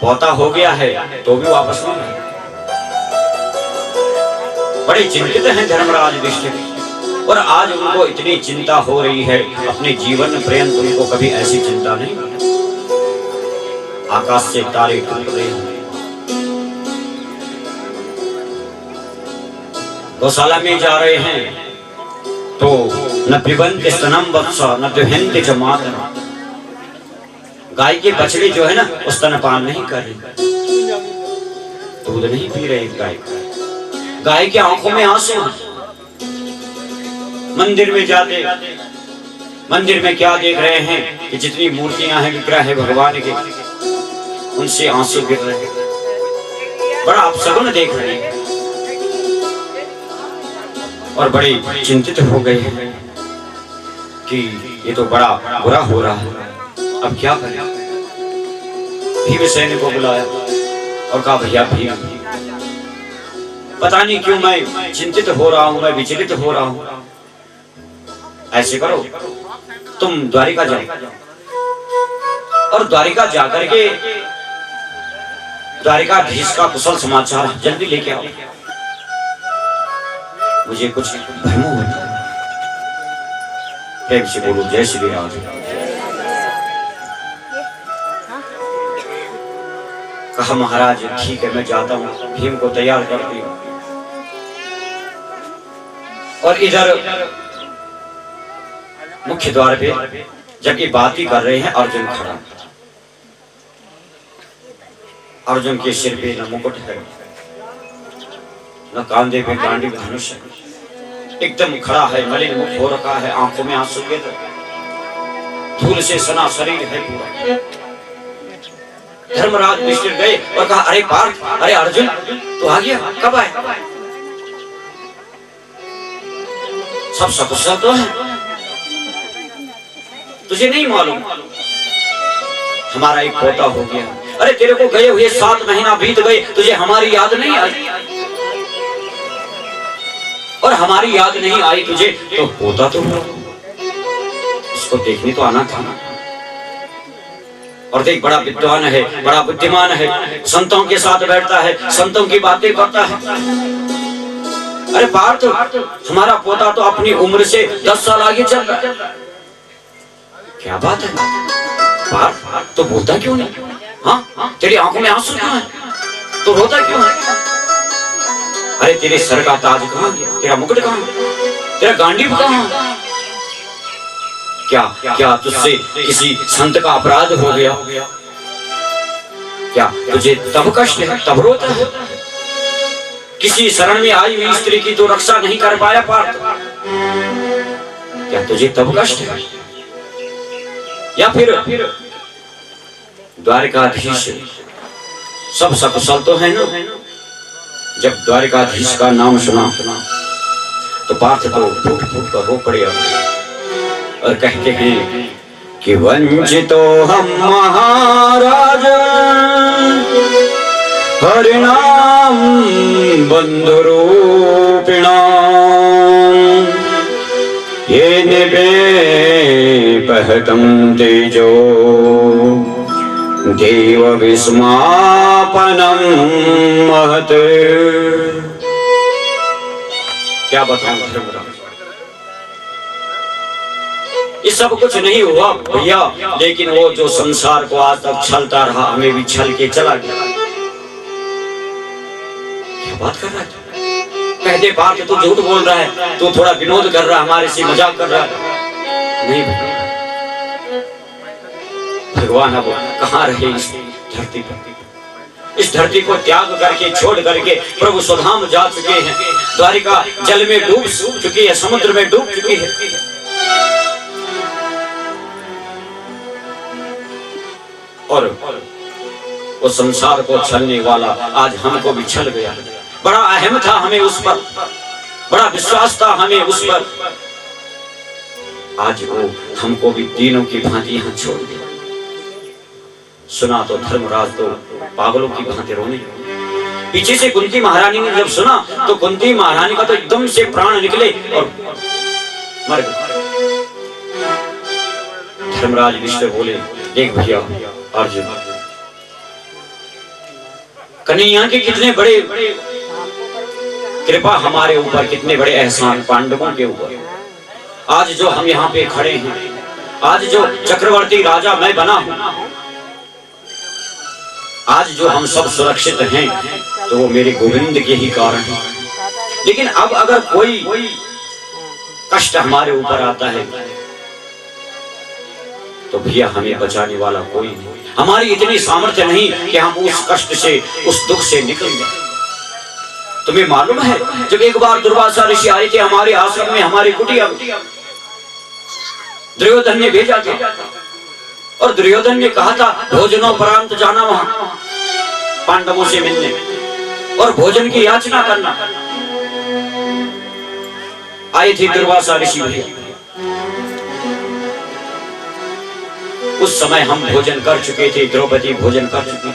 Speaker 3: पोता हो गया है तो भी वापस नहीं आया। बड़े चिंतित हैं धर्मराज युधिष्ठिर और आज उनको इतनी चिंता हो रही है, अपने जीवन पर्यंत उनको कभी ऐसी चिंता नहीं। आकाश से तारे टूट रहे हैं, गौशाला में जा रहे हैं तो न पिबन्ति स्तनम वत्सा न दुहन्ति च मातरम। गाय के बछड़े जो है ना वो स्तनपान नहीं कर रही, दूध नहीं पी रही गाय। गाय की आंखों में आंसू। मंदिर में जाते, मंदिर में क्या देख रहे हैं कि जितनी मूर्तियां हैं, विग्रह है भगवान के, उनसे आंसू गिर रहे हैं। बड़ा अपशगुन देख रहे हैं और बड़े चिंतित हो गए हैं कि ये तो बड़ा बुरा हो रहा है, अब क्या करें। भीमसेन को बुलाया और कहा भैया भीम, पता नहीं क्यों मैं चिंतित हो रहा हूं, मैं विचलित हो रहा हूं। ऐसे करो तुम द्वारिका जाओ और द्वारिका जाकर के द्वारिकाधीश का कुशल समाचार जल्दी लेके आओ, मुझे कुछ भ्रम होता है। प्रेम से बोलो जय श्री राम। कहा महाराज ठीक है मैं जाता हूं, भीम को तैयार कर दिया। और इधर मुख्य द्वार पे जब ये बात ही कर रहे हैं अर्जुन खड़ा। अर्जुन के सिर पे न मुकुट है न कांधे पे गांडी धनुष है, एकदम खड़ा है, मलिन मुख हो रखा है, आंखों में आंसू गिर रहे, धूल से सना शरीर है पूरा। धर्मराज युधिष्ठिर गए और कहा अरे पार्थ, अरे अर्जुन तू आ गया, कब आया? सब सकुशल तो है, तुझे नहीं मालूम हमारा एक पोता हो गया। अरे तेरे को गए हुए 7 महीना बीत गए, तुझे हमारी याद नहीं आई? और हमारी याद नहीं आई तुझे तो पोता तो उसको देखने तो आना था ना। और देख बड़ा विद्वान है, बड़ा बुद्धिमान है, संतों के साथ बैठता है, संतों की बातें करता है। अरे पार्थ, हमारा पोता तो अपनी उम्र से 10 साल आगे चल रहा है। क्या बात है पार्थ, तो बोलता क्यों नहीं? हाँ, तेरी आंखों में आंसू क्यों है? तो रोता क्यों है? अरे तेरे सर का ताज कहाँ गया? तेरा मुकुट कहाँ? तेरा गांडीव कहाँ? क्या तुझसे किसी संत का अपराध हो गया? क्या तुझे तब कष्ट है, तब रोता है? किसी शरण में आई हुई स्त्री की तो रक्षा नहीं कर पाया पार्थ? क्या तुझे तब कष्ट है? या फिर द्वारिकाधीश सब सकुशल तो है ना? जब द्वारिकाधीश का नाम सुना तो पार्थ को फूट फूट कर रो पड़े और कहते हैं कि वंचितो हम महाराज हरिनाम बंधुरूपिणाम ये निवेपहतं तेजो देव विस्मापनं महत्। क्या बताऊं धर्मराज, ये सब कुछ नहीं हुआ भैया, लेकिन वो जो संसार को आज तक छलता रहा हमें भी छल के चला गया। क्या बात कर रहा है? कहते पार्थ तू झूठ बोल रहा है, तू थोड़ा विनोद कर रहा है, हमारे से मजाक कर रहा है। नहीं भगवान अब कहाँ रहे इस धरती पर? इस धरती को त्याग करके छोड़ करके प्रभु स्वधाम जा चुके हैं। द्वारिका जल में डूब चुकी है, समुद्र में डूब चुकी है। और वो संसार को छलने वाला आज हमको भी छल गया। बड़ा अहम था हमें उस पर, बड़ा विश्वास था हमें उस पर, आज वो हमको भी तीनों की भांति यहाँ छोड़ दिया। सुना तो धर्मराज तो पागलों की भांति रोने लगे। पीछे से कुंती महारानी ने जब सुना तो कुंती महारानी का तो एकदम से प्राण निकले और मर गए। धर्मराज युधिष्ठिर बोले, देख भैया अर्जुन, कन्हैया के कितने बड़े कृपा हमारे ऊपर, कितने बड़े एहसान पांडवों के ऊपर। आज जो हम यहाँ पे खड़े हैं, आज जो चक्रवर्ती राजा मैं बना हूं, आज जो हम सब सुरक्षित हैं, तो वो मेरे गोविंद के ही कारण है। लेकिन अब अगर कोई कष्ट हमारे ऊपर आता है तो भैया हमें बचाने वाला कोई नहीं। हमारी इतनी सामर्थ्य नहीं कि हम उस कष्ट से, उस दुख से निकल जाए। तुम्हें मालूम है जब एक बार दुर्वासा ऋषि आए थे हमारे आश्रम में, हमारे कुटिया में, दुर्योधन ने भेजा था और दुर्योधन ने कहा था भोजनोपरांत जाना वहां पांडवों से मिलने और भोजन की याचना करना। आए थे दुर्वासा ऋषि भी। उस समय हम भोजन कर चुके थे, द्रौपदी भोजन कर चुकी थी,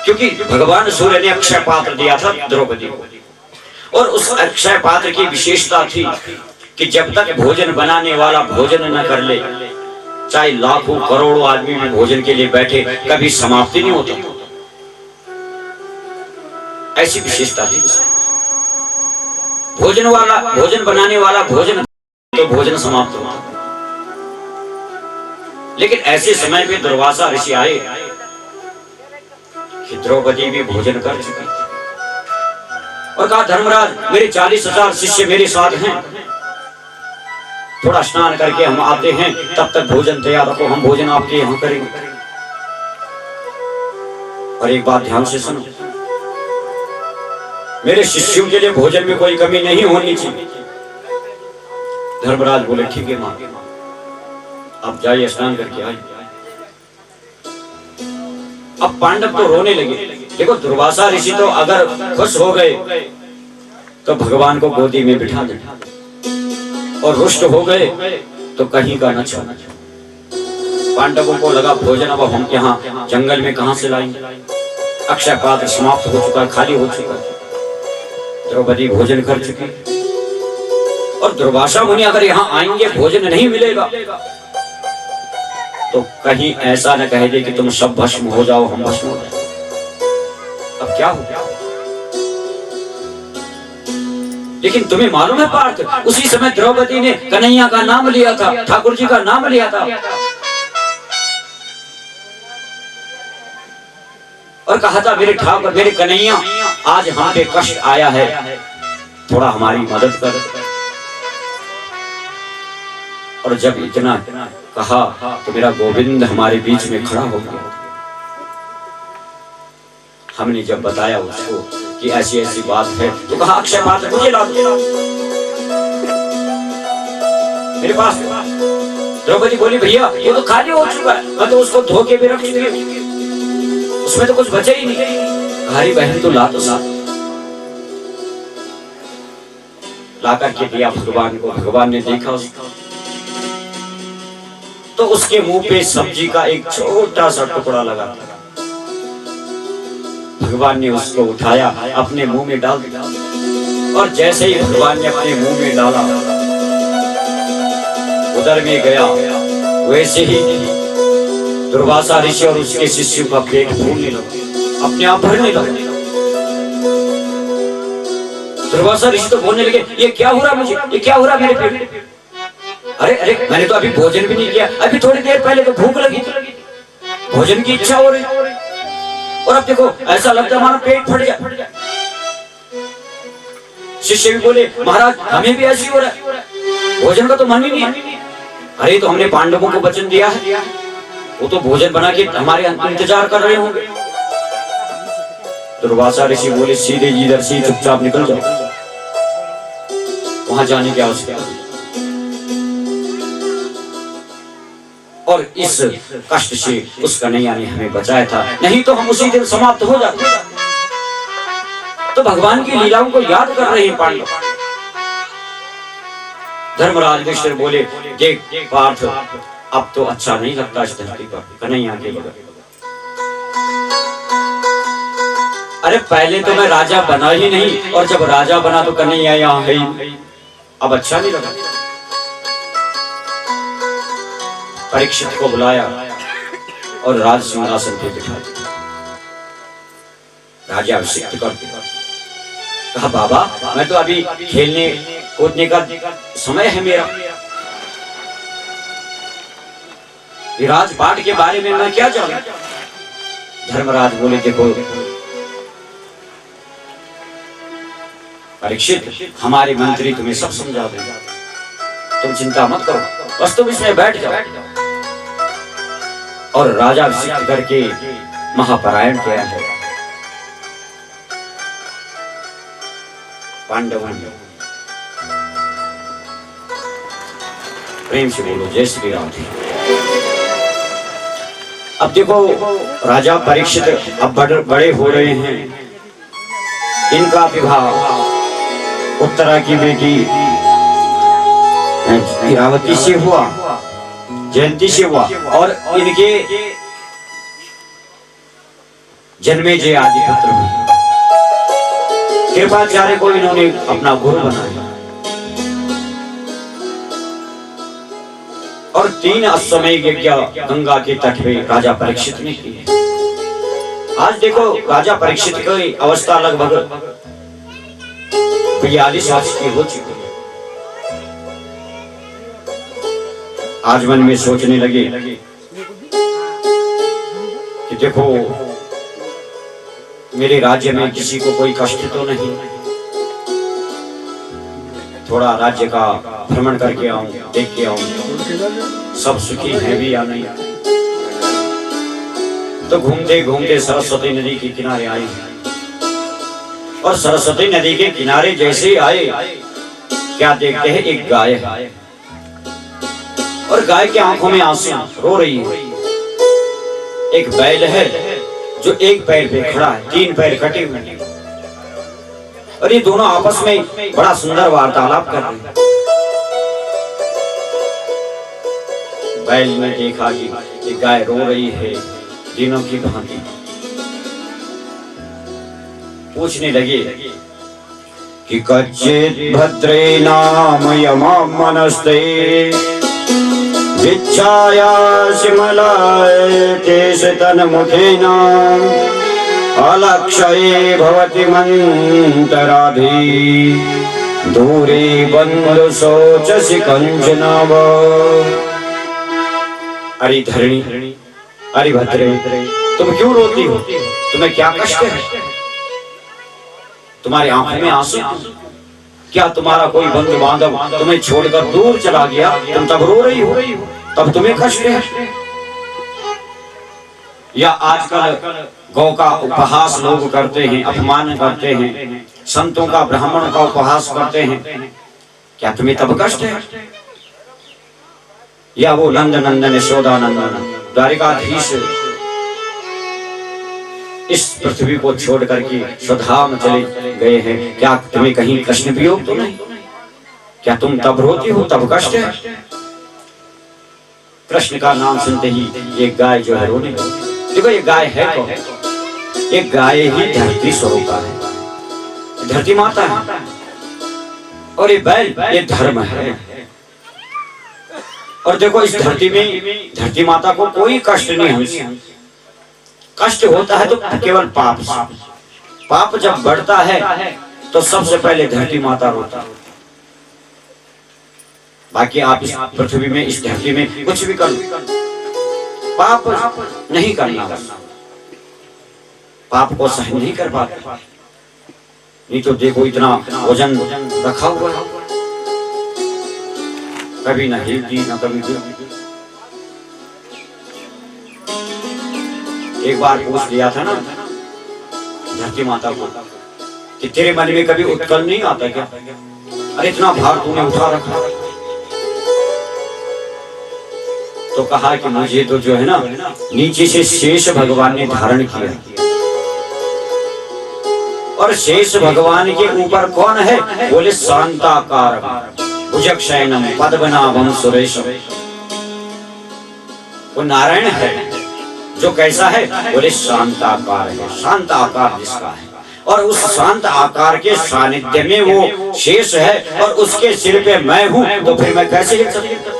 Speaker 3: क्योंकि भगवान सूर्य ने अक्षय पात्र दिया था द्रौपदी को। और उस अक्षय पात्र की विशेषता थी कि जब तक भोजन बनाने वाला भोजन न कर ले, चाहे लाखों करोड़ों आदमी भी भोजन के लिए बैठे, कभी समाप्ति नहीं होती। ऐसी विशेषता थी। भोजन बनाने वाला भोजन तो भोजन समाप्त होता। लेकिन ऐसे समय पे दुर्वासा ऋषि आए कि द्रौपदी भी भोजन कर चुकी थी और कहा धर्मराज मेरे 40,000 शिष्य मेरे साथ हैं, थोड़ा स्नान करके हम आते हैं, तब तक भोजन तैयार रखो, हम भोजन आपके यहाँ करेंगे। और एक बात ध्यान से सुनो, मेरे शिष्यों के लिए भोजन में कोई कमी नहीं होनी चाहिए। धर्मराज बोले ठीक है मां, अब जाइए स्नान करके आइए। अब पांडव तो रोने लगे। देखो दुर्वासा ऋषि तो अगर खुश हो गए तो भगवान को गोदी में बिठा दे, और रुष्ट हो गए तो कहीं का न छोड़ना। पांडवों को लगा भोजन अब हम यहाँ जंगल में कहां से लाएंगे, अक्षय पात्र समाप्त हो चुका, खाली हो चुका, द्रौपदी भोजन कर चुकी। और दुर्वासा मुनि अगर यहाँ आएंगे भोजन नहीं मिलेगा तो कहीं ऐसा न कह दे कि तुम सब भस्म हो जाओ, हम भस्म हो जाए। अब क्या हो गया? लेकिन तुम्हें मालूम है पार्थ, उसी समय द्रौपदी ने कन्हैया का नाम लिया था, ठाकुर जी का नाम लिया था और कहा था मेरे ठाकुर, मेरे कन्हैया, आज हम पे कष्ट आया है, थोड़ा हमारी मदद कर। और जब इतना कहा तो मेरा गोविंद हमारे बीच में खड़ा हो गया। हमने जब बताया उसको कि ऐसी ऐसी बात है तो कहा अक्षय पात्र मुझे ला दो। मेरे पास। द्रौपदी बोली भैया ये तो खाली हो चुका है, मैं तो उसको धो के भी रख चुकी हूँ, उसमें तो कुछ बचा ही नहीं। हमारी बहन तो ला तो साथ ला करके दिया भगवान को। भगवान ने देखा उसको तो उसके मुंह पे सब्जी का एक छोटा सा टुकड़ा लगा था। भगवान ने उसको उठाया, अपने मुंह में डाल दिया, और जैसे ही भगवान ने अपने मुंह में डाला, उधर में गया, वैसे ही दुर्वासा ऋषि और उसके शिष्यों का पेट फूलने लगा, अपने आप भरने लगा। दुर्वासा ऋषि तो बोलने लगे ये क्या हो रहा मुझे, ये क्या हो रहा मेरे पेट? अरे अरे मैंने तो अभी भोजन भी नहीं किया, अभी थोड़ी देर पहले तो भूख लगी थी, भोजन की इच्छा हो रही, और अब देखो ऐसा लगता है हमारा पेट फट गया। शिष्य भी बोले महाराज हमें भी ऐसी हो रहा है, भोजन का तो मन ही नहीं है। अरे तो हमने पांडवों को वचन दिया है, वो तो भोजन बना के हमारे इंतजार कर रहे होंगे। दुर्वासा ऋषि बोले सीधे इधर से चुपचाप निकल जाओ, वहां जाने की आवश्यकता है। और इस कष्ट से उस कन्हैया ने हमें बचाया था, नहीं तो हम उसी दिन समाप्त हो जाते। तो भगवान की लीलाओं को याद कर रहे हैं पांडव। धर्मराज युधिष्ठिर बोले देख पार्थ अब तो अच्छा नहीं लगता इस धरती पर कन्हैया के बगैर। अरे पहले तो मैं राजा बना ही नहीं, और जब राजा बना तो कन्हैया यहाँ है ही, अब अच्छा नहीं लगा। परीक्षित को बुलाया और राज सिंहासन पे बिठा दिया, राजा अभिषेक कर दिया। कहा बाबा मैं तो अभी खेलने कूदने का समय है मेरा, राजपाट के बारे में मैं क्या जानूं? धर्मराज बोले देखो परीक्षित हमारे मंत्री तुम्हें सब समझा देंगे, तुम चिंता मत करो, बस तुम इसमें बैठ जाओ। और राजा अभिषेक करके महापरायण किया है पांडवों ने। प्रेम से बोलो जय श्री राम। अब देखो राजा परीक्षित अब बड़े हो रहे हैं, इनका विवाह उत्तरा की बेटी इरावती से हुआ, जयंती से हुआ, और इनके जन्मेजय आदि पुत्र हुए। कृपाचार्य को इन्होंने अपना गुरु बनाया, और 3 अश्वमेध यज्ञ गंगा के तट पे राजा परीक्षित ने किए। आज देखो राजा परीक्षित की अवस्था लगभग 42 वर्ष की हो चुकी है। आज मन में सोचने लगे कि देखो मेरे राज्य में किसी को कोई कष्ट तो नहीं, थोड़ा राज्य का भ्रमण करके आऊं, देख के आऊं सब सुखी है भी या नहीं। तो घूमते घूमते सरस्वती नदी के किनारे आए, और सरस्वती नदी के किनारे जैसे आए क्या देखते हैं एक गाय है, और गाय की आंखों में आंसू, रो रही है। एक बैल है जो एक पैर पे खड़ा है, 3 पैर कटे हुए हैं, और ये दोनों आपस में बड़ा सुंदर वार्तालाप कर रहे हैं। बैल ने देखा कि गाय रो रही है दिनों की भांति, पूछने लगे कि कच्चित् भद्रे नाम यमाम मनस्ते विच्छायासि मलायते तन्मुखेन अलक्षये भवति मन्तराधि दूरे बन्धु शोचसि कंचनव। अरे धरणी, अरे भद्रे, तुम क्यों रोती हो? तुम्हें क्या कष्ट है? तुम्हारी आंखों में आंसू? क्या तुम्हारा कोई बंधु बांधव तुम्हें छोड़कर दूर चला गया, तुम तब रो रही हो, तब तुम्हें कष्ट है? या आजकल गौ का उपहास लोग करते हैं, अपमान करते हैं, संतों का ब्राह्मणों का उपहास करते हैं, क्या तुम्हें तब कष्ट है? या वो नंद नंदन यशोदा नंदन द्वारिकाधीश इस पृथ्वी को छोड़ करके स्वधाम चले गए हैं। क्या तुम्हें कहीं कृष्ण वियोग तो नहीं? क्या तुम तब रोती हो, तब कष्ट है? कृष्ण का नाम सुनते ही ये गाय जो है रोने लगी। देखो ये गाय है कौन? ये गाय ही धरती स्वरूप है, धरती माता है। और ये बैल ये धर्म है। और देखो इस धरती में धरती माता को कोई कष्ट नहीं हमसे। कष्ट होता है तो केवल पाप से। पाप जब बढ़ता है तो सबसे पहले धरती माता रोता है। बाकी आप इस पृथ्वी में इस धरती में कुछ भी कर लो, पाप नहीं करना। पाप को सहन नहीं कर पाते। नहीं तो देखो इतना वजन रखा हुआ है, कभी ना हिलती ना कभी गिरती। एक बार पूछ लिया था ना धरती माता को कि तेरे मन में कभी उत्कल नहीं आता क्या? अरे इतना भार तूने उठा रखा। तो कहा कि मुझे तो जो है ना नीचे से शेष भगवान ने धारण किया। और शेष भगवान के ऊपर कौन है? बोले शांताकार भुजगशयनम पद्मनाभम सुरेशम। वो नारायण है जो कैसा है? बोले शांताकार है, शांत आकार जिसका है। और उस शांत आकार के सानिध्य में वो शेष है और उसके सिर पे मैं हूं, तो फिर मैं कैसे हिल सकता?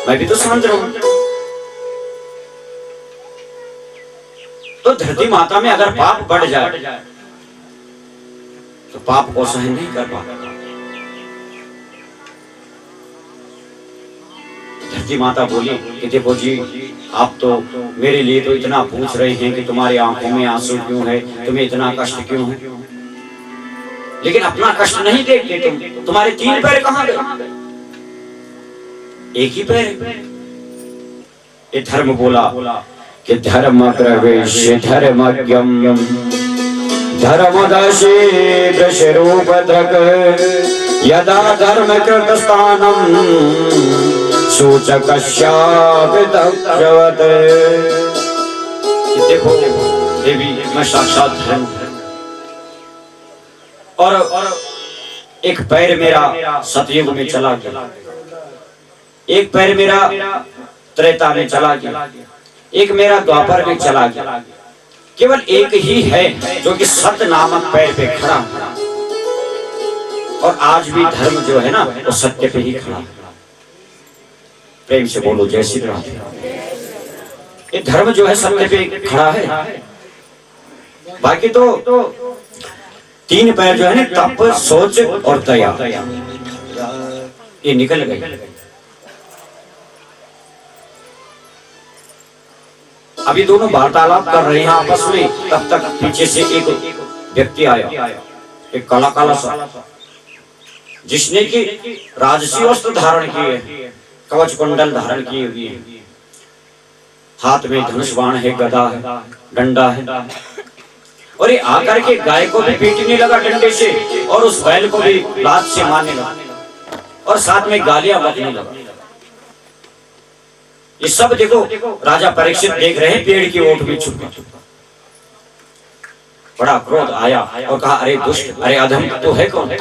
Speaker 3: मैं भी तो शांत रहूं। तो धरती माता में अगर पाप बढ़ जाए तो पाप को सहन नहीं कर पाता। धरती माता बोली कि देखो जी, आप तो मेरे लिए तो इतना पूछ रहे हैं कि तुम्हारी आंखों में आंसू क्यों है, तुम्हें इतना कष्ट क्यों है, लेकिन अपना कष्ट नहीं देखते तुम। तुम्हारे 3 पैर कहां गए? एक ही पैर। ये धर्म बोला कि धर्म प्रवेश धर्मज्ञम धर्मदशे वृषरूपधृक् यदा धर्म कृत स्थानम सूचकस्यापि तक्षवत्। देखो देवी मैं साक्षात धर्म और एक पैर मेरा सतयुग में चला गया, एक पैर मेरा त्रेता में चला गया, एक मेरा द्वापर में चला गया। केवल एक ही है जो कि सत्य नामक पैर पे खड़ा है। और आज भी धर्म जो है ना वो सत्य पे ही खड़ा है। प्रेम से बोलो जय श्री राम। ये धर्म जो है सत्य पे खड़ा है। बाकी तो 3 पैर जो है ना तप सोच और दया ये निकल गए। अभी दोनों वार्तालाप कर रहे हैं आपस में, तब तक पीछे से एक व्यक्ति आया, एक काला काला सा, जिसने कि राजसी वस्त्र धारण किए, कवच कुंडल धारण किए हुए, हाथ में धनुष बाण है, गदा है, डंडा है। और ये आकर के गाय को भी पीटने लगा डंडे से और उस बैल को भी लात से मारने लगा और साथ में गालियां बकने लगा। ये सब देखो राजा परीक्षित देख रहे हैं पेड़ की ओट में छुप। बड़ा क्रोध आया और कहा अरे दुष्ट, अरे अधम, तो है कौन?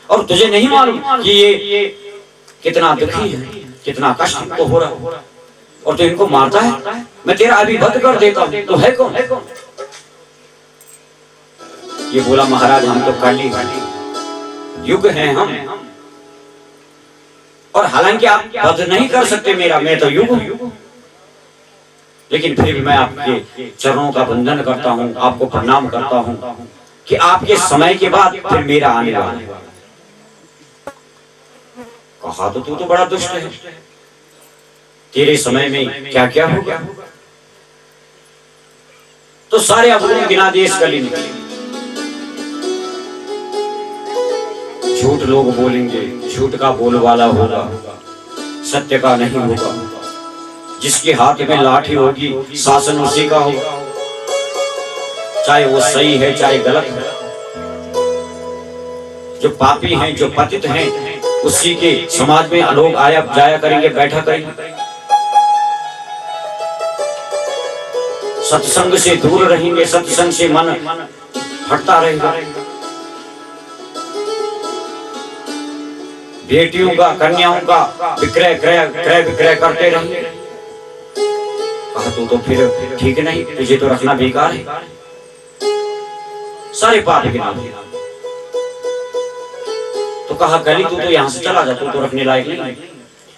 Speaker 3: और तुझे नहीं मालूम कि ये कितना दुखी है, कितना कष्ट तो हो रहा, और तू इनको मारता है? मैं तेरा अभी वध कर देता हूं, तो है कौन? ये बोला महाराज हम तो कली युग हैं हम, और हालांकि आप वध नहीं कर सकते मेरा, मैं तो युग हूं, लेकिन फिर भी मैं आपके चरणों का वंदन करता हूं, आपको प्रणाम करता हूं कि आपके समय के बाद फिर मेरा आने वाला है। कहा तो तू तो बड़ा दुष्ट है, तेरे समय में क्या क्या होगा? तो सारे अवगुण गिना दिए इस कली ने। झूठ लोग बोलेंगे, झूठ का बोलवाला होगा, सत्य का नहीं होगा। जिसके हाथ में लाठी होगी शासन उसी का होगा, चाहे वो सही है चाहे गलत है। जो पापी हैं, जो पतित हैं, उसी के समाज में लोग आया जाया करेंगे, बैठा करेंगे। सत्संग से दूर रहेंगे, सत्संग से मन हटता रहेगा। बेटियों का, कन्याओं का क्रय विक्रय करते रहेंगे। कहा तू तो फिर ठीक नहीं, तुझे तो रखना बेकार है, सारे पाप गिना दिए। तो कहा कली तू तो यहाँ से चला जा, तू तो रखने लायक नहीं।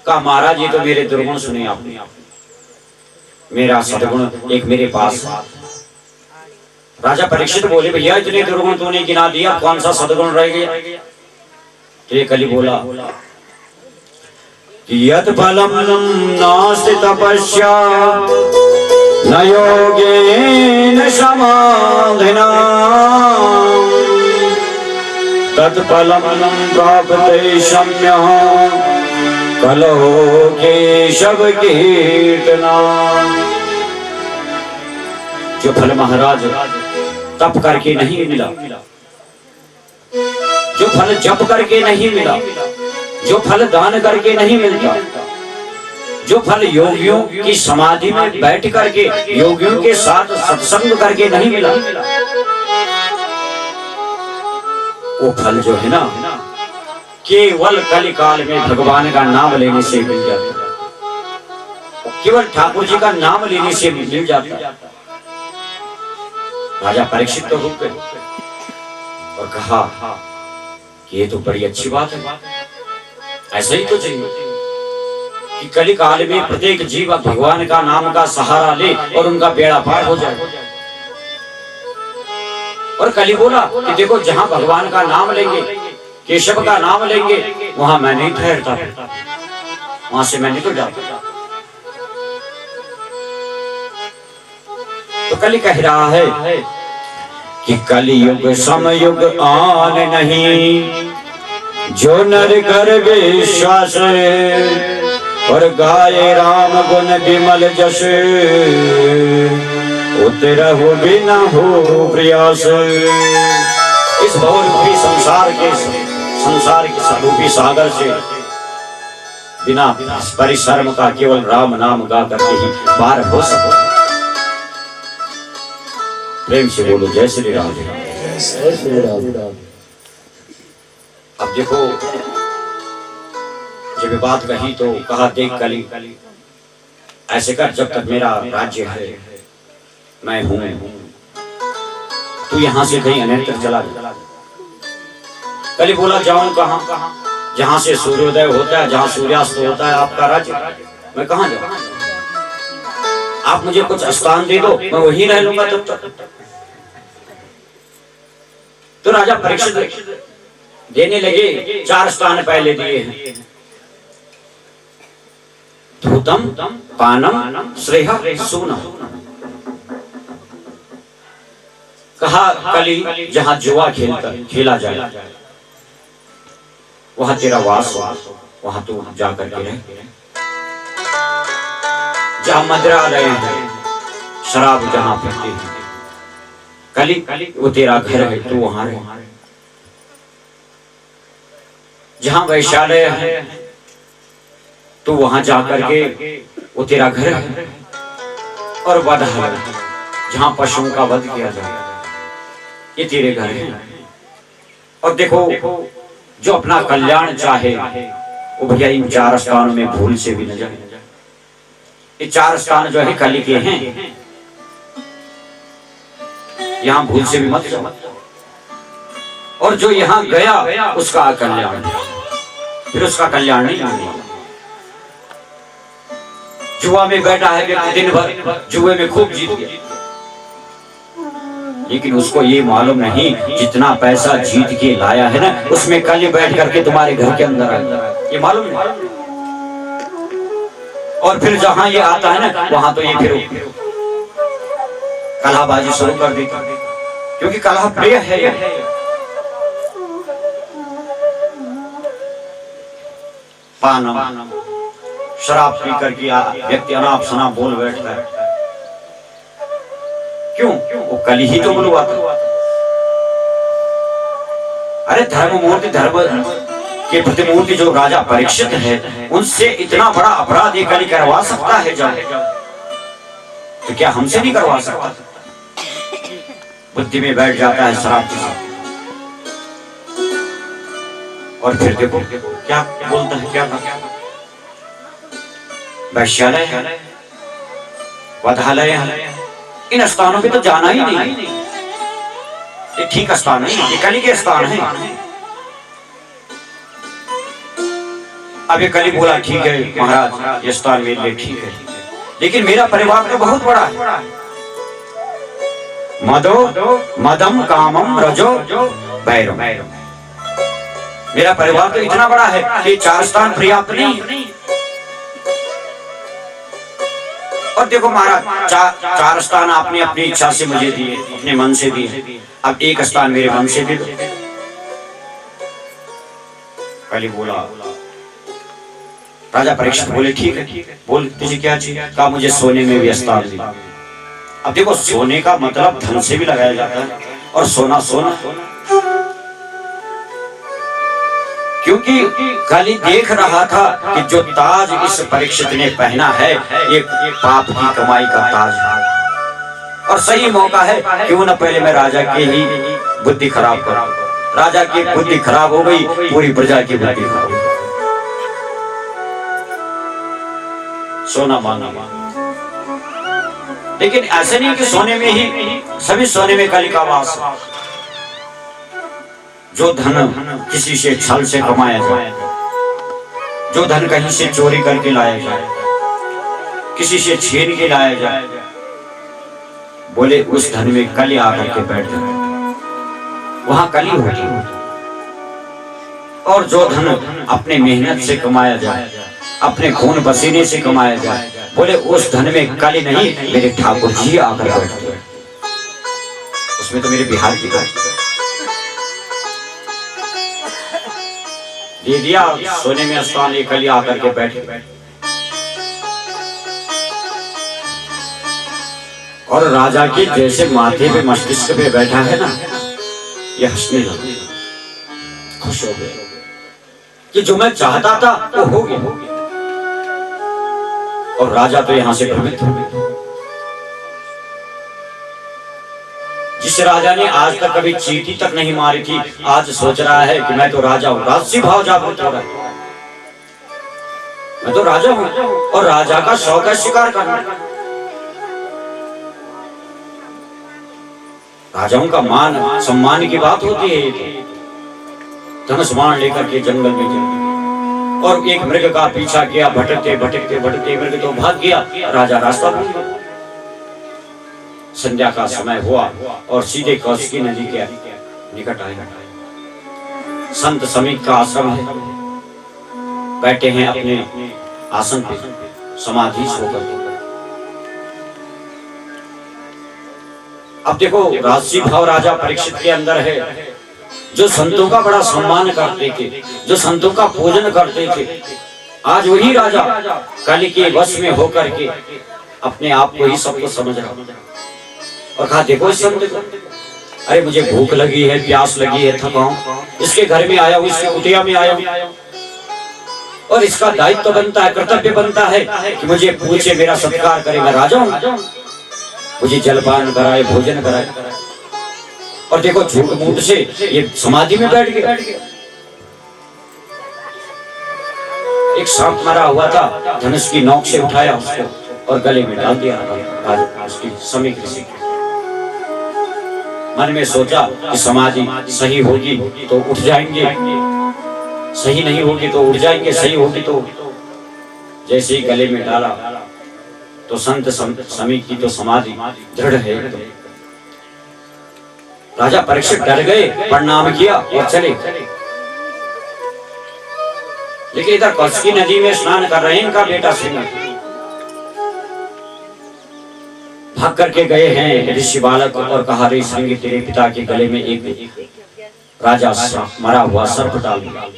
Speaker 3: कहा महाराज ये तो मेरे दुर्गुण सुने आपने, मेरा सदगुण एक मेरे पास। राजा परीक्षित बोले भैया इतने दुर्गुण तूने गिना दिया, कौन सा सदगुण रह गया? तो ये कली बोला कि यत् फलम नास्ति तपस्या न योगेन समाधिना तत्फलम प्राप्ते शम्यः कलहो केशव कीर्तना। जो फल महाराज तप करके नहीं मिला, जो फल जप करके नहीं मिला, जो फल दान करके नहीं मिलता, जो फल योगियों की समाधि में बैठ करके योगियों के साथ सत्संग करके नहीं मिला, वो फल जो है ना केवल कलिकाल में भगवान का नाम लेने से मिल जाता, केवल ठाकुर जी का नाम लेने से मिल जाता। राजा परीक्षित तो रुक गए और कहा कि ये तो बड़ी अच्छी बात है, ऐसा ही तो चाहिए कि कलिकाल में प्रत्येक जीव भगवान का नाम का सहारा ले और उनका बेड़ा पार हो जाए। और कली बोला कि देखो जहां भगवान का नाम लेंगे, केशव का नाम लेंगे, वहां मैं नहीं ठहरता, वहां से मैं निकल जाता। तो कली कह रहा है कि कलियुग समयुग आन नहीं, जो नर कर विश्वास और गाये राम गुण विमल जस उतरहु बिना हो प्रयास। इस बहुरूपी संसार के स्वरूपी सागर से बिना परिश्रम का केवल राम नाम गा करके ही पार हो सको। प्रेम से बोलो जय श्री राम।
Speaker 4: जय श्री राम।
Speaker 3: अब देखो जब ये बात कही तो कहा देख कली ऐसे कर, जब तक मेरा राज्य है मैं हूं, तू यहां से कहीं अन्यत्र चला जा। कली बोला जाऊं कहां? जहां से सूर्योदय होता है, जहां सूर्यास्त होता है आपका राज्य, मैं कहां जाऊं? आप मुझे कुछ स्थान दे दो, मैं वहीं रह लूंगा तब तक। तो राजा परीक्षित देने लगे, 4 स्थान पहले दिए हैं, धूतम पानम श्रेय सूनम। कहा कली जहां जुआ खेला जाए वहां तेरा वास, वहां तू जाकर के रह। जहां मदिरालय है, शराब जहां पीते हैं, कली वो तेरा घर है, तू वहां रह। जहां वैश्यालय है तू वहां जाकर के, वो तेरा घर है। और वध है, जहां पशुओं का वध किया जाए, ये तेरे घर है। और देखो जो अपना कल्याण चाहे वो भैया इन 4 स्थानों में भूल से भी न जाए। ये 4 स्थान जो है कली के हैं, यहां भूल से भी मत जाओ। और जो यहां गया उसका कल्याण, फिर उसका कल्याण नहीं होगा। जुआ में बैठा है व्यक्ति, दिन भर जुए में खूब जीत गया, लेकिन उसको ये मालूम नहीं जितना पैसा जीत के लाया है ना, उसमें कल बैठ करके तुम्हारे घर के अंदर आया, ये मालूम नहीं। और फिर जहां ये आता है ना, वहां तो ये फिर कलहबाजी शुरू कर देता, क्योंकि कलह प्रिय है। पानम, शराब पी करके व्यक्ति अनाप शनाप बोल बैठता है। क्यों? वो कली ही तो बुलवाता। अरे धर्म के प्रतिमूर्ति जो राजा परीक्षित है, उनसे इतना बड़ा अपराध ये कली करवा सकता है? जब तो क्या हमसे नहीं करवा सकता? बुद्धि में बैठ जाता है शराब के साथ। और फिर देखो क्या बोलता है, क्या वैश्यालय है, वधालय है, इन स्थानों पे तो जाना ही नहीं। ये ठीक स्थान है, ये कली के स्थान है। अब ये कली बोला ठीक है महाराज, ये स्थान मेरे लिए ठीक है, लेकिन मेरा परिवार तो बहुत बड़ा है। मदम कामम रजो वैरम, मेरा परिवार तो इतना बड़ा है कि 4 स्थान पर्याप्त नहीं। और देखो महाराज, 4 स्थान आपने अपनी इच्छा से मुझे दिए, अपने मन से दिए, अब 1 स्थान मेरे मन से दे दो। कली बोला, राजा परीक्षित बोले ठीक है, बोल तुझे क्या चाहिए? कहा मुझे सोने में भी स्थान दी। अब देखो सोने का मतलब धन से भी लगाया जाता है, और सोना सोना, क्योंकि कली देख रहा था कि जो ताज इस परीक्षित ने पहना है ये पाप की कमाई का ताज है, और सही मौका है क्यों न पहले मैं राजा की ही बुद्धि खराब करूं। राजा की बुद्धि खराब हो गई, पूरी प्रजा की बुद्धि खराब हो गई। सोना मांगा, लेकिन ऐसे नहीं कि सोने में ही सभी सोने में कली का वास। जो धन किसी से छल से कमाया जाए, जो धन कहीं से चोरी करके लाया जाए, किसी से छीन के लाया जाए, बोले उस धन में कली आकर के बैठ जाए, वहां कली होगी। और जो धन अपने मेहनत से कमाया जाए, अपने खून पसीने से कमाया जाए, बोले उस धन में कली नहीं, मेरे ठाकुर जी आकर बैठते हैं, उसमें तो मेरे बिहार की बात दे दिया। सोने में स्थान ये कली आकर के बैठे, और राजा के जैसे माथे पे मस्तिष्क पे बैठा है ना, ये हंसने लगा, खुश हो गए कि जो मैं चाहता था वो हो गया। और राजा तो यहां से भ्रमित हो गया। जिस राजा ने आज तक कभी चींटी तक नहीं मारी थी, आज सोच रहा है कि मैं तो राजा हूं। राजसी भाव जागृत हो रहा है, मैं तो राजा हूं, और राजा का शौक है शिकार करना। राजाओं का मान सम्मान की बात होती है। धनुष बाण लेकर के जंगल में गए और एक मृग का पीछा किया, भटकते भटकते भटकते मृग तो भाग गया, राजा रास्ता भूल गया। संध्या का समय हुआ और सीधे कौशिकी नदी के निकट आए। संत समीक का आश्रम है, बैठे हैं अपने आसन पे समाधि होकर। अब देखो राजसी भाव राजा परीक्षित के अंदर है, जो संतों का बड़ा सम्मान करते थे, जो संतों का पूजन करते थे, आज वही राजा कली के वश में होकर के अपने आप को ही सबको समझ रहा और कहा देखो इस संत को, अरे मुझे भूख लगी है, प्यास लगी है, थका हूं, इसके घर में आया हूं, इसके कुटिया में आया हूं, और इसका दायित्व बनता है, कर्तव्य बनता है कि मुझे पूछे, मेरा सत्कार करे, मैं राजा हूं, मुझे जलपान कराए, भोजन कराए। और देखो झूठ मूठ से ये समाधि में बैठ गया। एक सांप मरा हुआ था, धनुष की नोक से उठाया उसको और गले में डाल दिया उसकी समीक ऋषि। मन में सोचा कि समाधि सही होगी तो उठ जाएंगे, सही नहीं होगी तो उठ जाएंगे, सही होगी तो। जैसे ही गले में डाला तो संत समीक की तो समाधि दृढ़ है। राजा परीक्षित डर गए, प्रणाम किया और चले। लेकिन इधर कौशिकी नदी में स्नान कर रहे हैं इनका बेटा सिंह, भाग करके गए हैं ऋषि बालक और कहा रे सिंह तेरे पिता के गले में एक राजा मरा हुआ सर्प डाल दिया।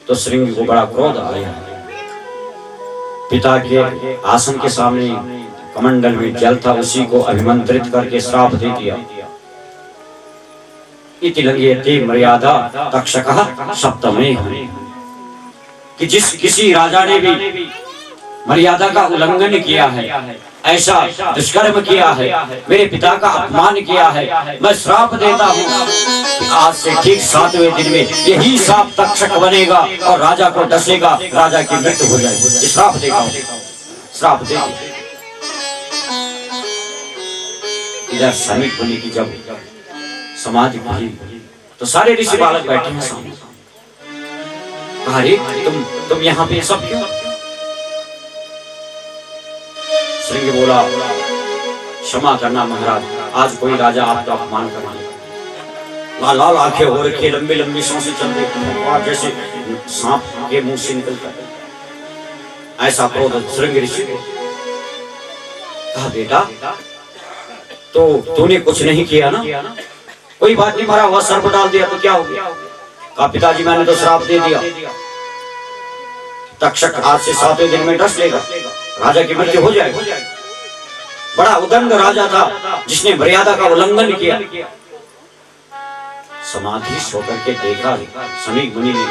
Speaker 3: तो सिंह को बड़ा क्रोध आया, पिता के आसन के सामने कमंडल में जल था, उसी को अभिमंत्रित करके श्राप दे दिया। इति लंघयते मर्यादा तक्षकः सप्तमे, कि जिस किसी राजा ने भी मर्यादा का उल्लंघन किया है, ऐसा दुष्कर्म किया है, मेरे पिता का अपमान किया है, मैं श्राप देता हूँ कि आज से ठीक 7वें दिन में यही सांप तक्षक बनेगा और राजा को डसेगा, राजा की मृत्यु हो जाएगी। श्राप देता हूँ, श्राप दे। इधर समीप मुनि की जब समाधि खुली तो सारे ऋषि बालक बैठे हैं सामने। कहा रे तुम यहाँ पे सब क्यों? श्रृंग बोला क्षमा करना महाराज, आज कोई राजा आपका अपमान कर दिया। लाल लाल आंखें हो रखी, लंबी लंबी सांसें चल रही और जैसे सांप के मुंह से निकलता है, ऐसा क्रोध श्रृंग ऋषि को। कहा बेटा तो तूने कुछ नहीं किया ना, कोई बात नहीं, मारा हुआ सर्प डाल दिया तो क्या हो गया? कहा पिताजी मैंने तो श्राप दे दिया, तक्षक आज से 7वें दिन में डस लेगा, राजा की मृत्यु हो जाएगी। बड़ा उदंड राजा था जिसने मर्यादा का उल्लंघन किया। समाधि होकर के देखा समीप मुनि ने।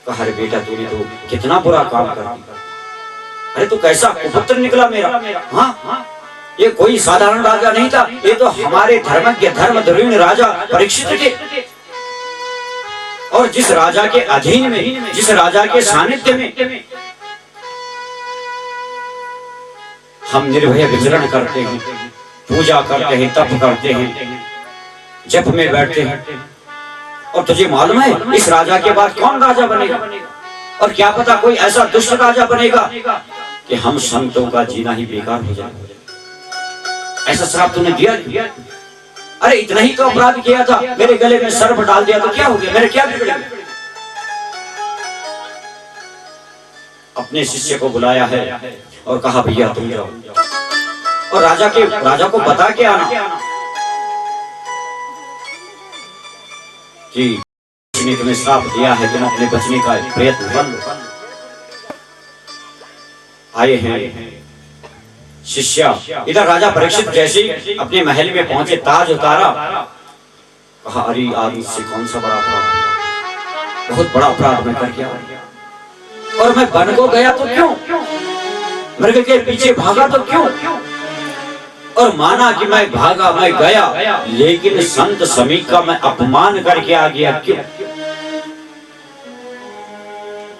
Speaker 3: कहा अरे बेटा तूने तो कितना बुरा काम कर दिया, अरे तू कैसा कुपुत्र निकला मेरा। हाँ ये कोई साधारण राजा नहीं था, ये तो हमारे धर्मज्ञ धर्मधुरीण राजा परीक्षित थे। और जिस राजा के अधीन में, जिस राजा के सानिध्य में हम निर्भय विचरण करते हैं, पूजा करते हैं, तप करते हैं, जप में बैठते हैं, और तुझे मालूम है इस राजा के बाद कौन राजा बनेगा? और क्या पता कोई ऐसा दुष्ट राजा बनेगा कि हम संतों का जीना ही बेकार हो जाए। ऐसा श्राप तूने दिया? अरे इतना ही तो अपराध किया था, मेरे गले में सर्प डाल दिया तो क्या हो गया, मेरे क्या बिगड़ गया? अपने शिष्य को बुलाया है और कहा भैया तुम जाओ और राजा को बता के आना कि किसी ने तुम्हें श्राप दिया है, तुम अपने बचने का प्रयत्न कर लो। आए हैं शिष्य। इधर राजा परीक्षित जैसे ही अपने महल में पहुंचे, ताज उतारा, कहा अरे आज मुझसे कौन सा बड़ा अपराध, बहुत बड़ा अपराध मैं कर गया, और मैं वन को गया तो क्यों, मृग के पीछे भागा तो क्यों, और माना कि मैं भागा, मैं गया, लेकिन संत समीक का मैं अपमान करके आ गया क्यों?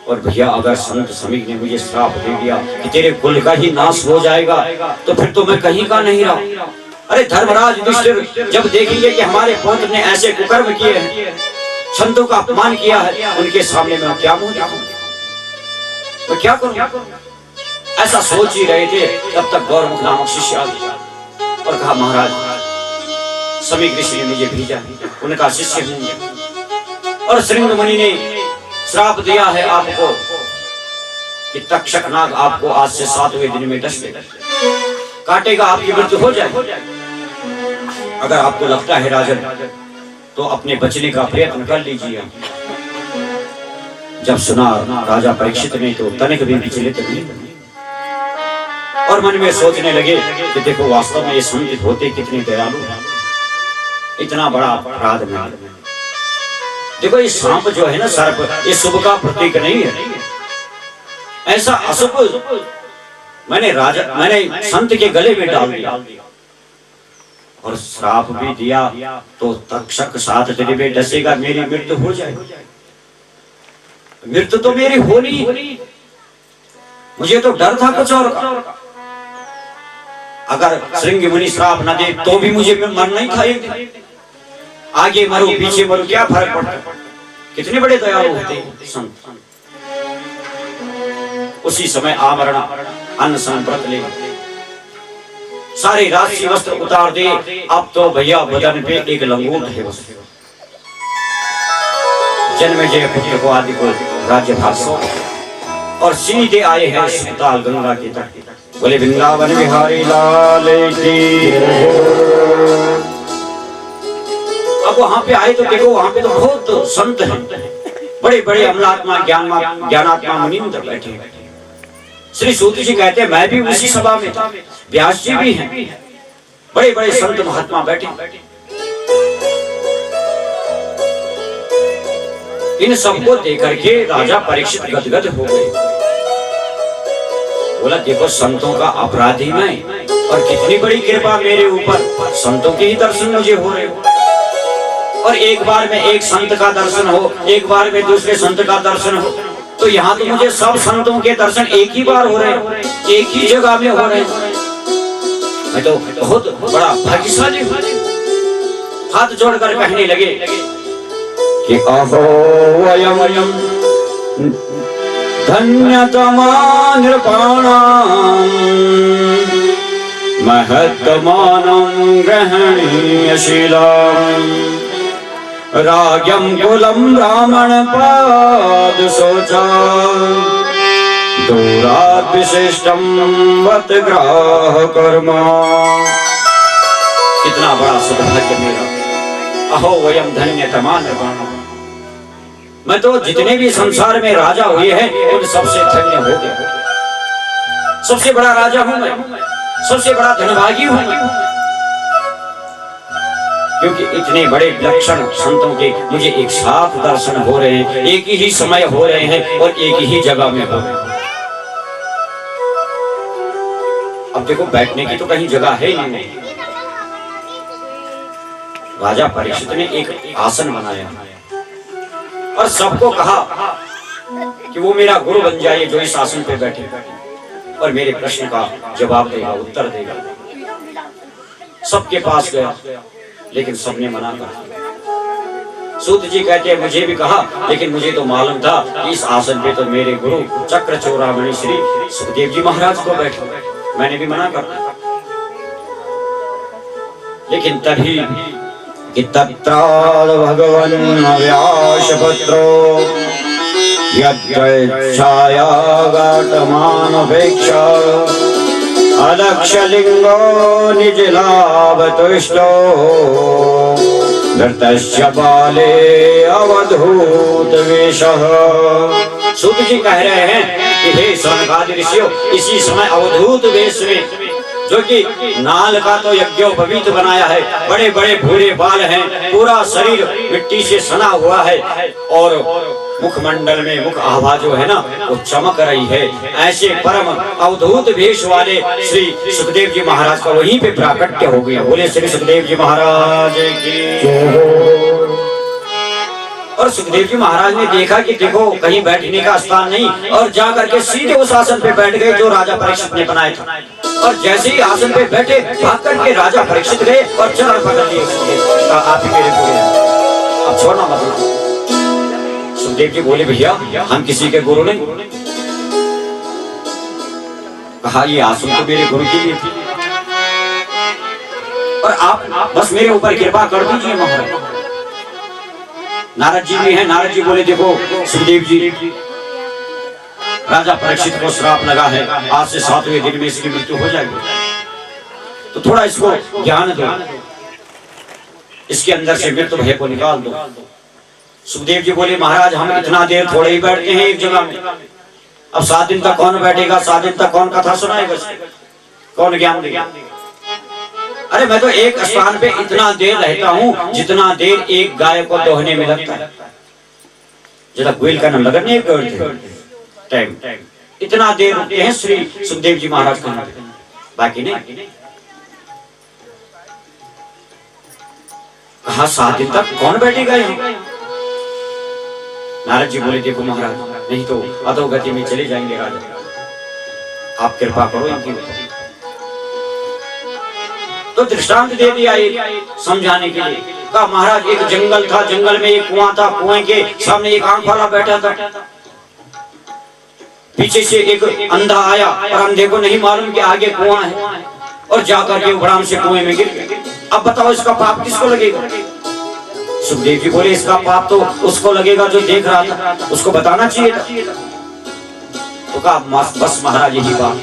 Speaker 3: और भैया अगर संत समीक ने मुझे श्राप दे दिया कि तेरे कुल का ही नाश हो जाएगा, तो फिर तो मैं कहीं का नहीं रहा। अरे धर्मराज युधिष्ठिर जब देखेंगे कि हमारे पुत्र ने ऐसे कुकर्म किए हैं, संतों का अपमान किया है, उनके सामने मैं क्या मुंह दिखाऊं, मैं क्या करूं? ऐसा सोच ही रहे थे, तब तक गौरमुख नामक शिष्य आ गया और कहा महाराज समीक ऋषि ने मुझे भेजा, उनका शिष्य हूं, और श्रृंग मुनि ने श्राप दिया है आपको कि तक्षक नाग आपको आज से 7वें दिन में डस देगा, काटेगा, आपकी मृत्यु हो जाए। अगर आपको लगता है राजन तो अपने बचने का प्रयत्न कर लीजिए। जब सुना राजा परीक्षित ने तो तनिक भी विचलित नहीं, और मन में सोचने लगे कि देखो वास्तव में ये संत होते कितने दयालु हैं, इतना बड़ा अपराध में। देखो ये सांप जो है ना, सर्प, ये शुभ का प्रतीक नहीं है, ऐसा अशुभ मैंने संत के गले में डाल दिया और श्राप भी दिया तो तक्षक 7 दिन में डसेगा, मेरी मृत्यु हो जाएगी। मृत्यु तो मेरी होनी, मुझे तो डर था कुछ और का। अगर श्रृंग मुनि श्राप न दे तो भी मुझे मरना ही था एक दिन। आगे मरो पीछे मरो क्या फर्क पड़ता, कितने बड़े दयालु होते हैं संत। उसी समय आमरण अन्न सन व्रत ले, सारे राशि वस्त्र उतार दे, अब तो भैया बदन पे एक लंगोट है बस। जन्म जय पुत्र को आदि को राज्य भाग और सीधे आए हैं सुताल गंगा के तट। बोले वृंदावन बिहारी लाल की। अब वहां पे आए तो देखो वहां पे तो बहुत संत हैं, बड़े बड़े अमलात्मा ज्ञानात्मा मुनींद्र बैठे हैं। श्री सूत जी कहते हैं मैं भी उसी सभा में था, व्यास जी भी हैं, बड़े बड़े संत महात्मा बैठे। इन सबको देख करके राजा परीक्षित गदगद हो गए। बोला देखो संतों का अपराधी मैं, और कितनी बड़ी कृपा मेरे ऊपर, संतों के ही दर्शन मुझे हो रहे हो। और एक बार में एक संत का दर्शन हो, एक बार में दूसरे संत का दर्शन हो, तो यहाँ तो मुझे सब संतों के दर्शन एक ही बार हो रहे हैं, एक ही जगह में हो रहे हैं। मैं तो बहुत बड़ा भाग्यशाली हूँ। हाथ जोड़कर कहने लगे कि अहो वयम धन्यतमा नृपाणां महत्तमानं ग्रहणीयशीलां राज्ञं कुलं ब्राह्मण पाद शोचा दूरात् विशिष्टं वत ग्राह कर्म। कितना बड़ा सौभाग्य मेरा। अहो वयम धन्यतमा नृपाणां। मैं तो जितने भी संसार में राजा हुए हैं उन सबसे धन्य हो गया। सबसे बड़ा राजा हूं मैं, सबसे बड़ा धनभागी हूं मैं, क्योंकि इतने बड़े लक्षण संतों के मुझे एक साथ दर्शन हो रहे हैं, एक ही समय हो रहे हैं और एक ही जगह में हो रहे हैं। अब देखो बैठने की तो कहीं जगह है ही नहीं। राजा परीक्षित ने एक आसन बनाया और सबको कहा कि वो मेरा गुरु बन जाए जो इस आसन पे बैठे और मेरे प्रश्न का जवाब देगा, उत्तर देगा। सबके पास गया लेकिन सबने मना कर। सूत जी कहते हैं मुझे भी कहा, लेकिन मुझे तो मालूम था कि इस आसन पे तो मेरे गुरु चक्र चौरामणि श्री सुखदेव जी महाराज को बैठे, मैंने भी मना कर। लेकिन तभी कि तत्राल भगवन् व्यासपुत्रो यच्छायागतमानपेक्षा अलक्ष्यलिंगो निजलाभतुष्टो धृतस्य बाले अवधूत वेशः। सूत जी कह रहे हैं कि हे सनकादि ऋषियों, इसी समय अवधूत वेश में, जो कि नाल का तो यज्ञोपवीत बनाया है, बड़े बड़े भूरे बाल हैं, पूरा शरीर मिट्टी से सना हुआ है और मुखमंडल में मुख आभा जो है ना वो चमक रही है। ऐसे परम अवधूत वेश वाले श्री सुखदेव जी महाराज का वहीं पे प्राकट्य हो गया। बोले श्री सुखदेव जी महाराज की। और सुखदेव जी महाराज ने देखा कि देखो कहीं बैठने का स्थान नहीं, और जा करके सीधे उस आसन पे बैठ गए जो राजा परीक्षित ने बनाए थे। और जैसे ही आसन पे बैठे भाग करके राजा परीक्षित गए और चरण पकड़ लिए। आप ही मेरे गुरु हैं, अब छोड़ना मत। सुखदेव जी बोले भैया हम किसी के गुरु नहीं। कहा ये आसन तो मेरे गुरु के लिए थी और आप बस मेरे ऊपर कृपा कर दीजिए महाराज। नारद जी भी हैं। नारद जी बोले देखो सुखदेव जी, राजा परीक्षित को श्राप लगा है, आज से 7वें दिन में इसकी मृत्यु हो जाएगी, तो थोड़ा इसको ज्ञान दो, इसके अंदर से मृत्यु भय को निकाल दो। सुखदेव जी बोले महाराज हम इतना देर थोड़े ही बैठते हैं एक जगह में, अब 7 दिन तक कौन बैठेगा, 7 दिन तक कौन कथा सुनाएगा, कौन ज्ञान देगा। अरे मैं तो एक स्थान पे इतना देर रहता हूँ जितना देर एक गाय को दोहने में लगता है। जरा गोयल का नाम लगन नहीं टाइम, इतना देर रुकते हैं श्री सुखदेव जी महाराज का, बाकी नहीं। कहा 7 दिन तक कौन बैठेगा यहाँ। नारद जी बोले देखो महाराज नहीं तो अधोगति में चले जाएंगे राजा, आप कृपा करो इनकी। तो दृष्टांत दे दिया समझाने के लिए। कहा महाराज एक जंगल था, जंगल में एक कुआं था, कुएं के सामने एक आंख वाला बैठा था। पीछे से एक अंधा आया और अंधे को नहीं मालूम कि आगे कुआं है और जाकर के उड़ाम से कुएं में गिर गया। अब बताओ इसका पाप किसको लगेगा। सुखदेव जी बोले इसका पाप तो उसको लगेगा जो देख रहा था, उसको बताना चाहिए था। तो कहा बस महाराज यही बात,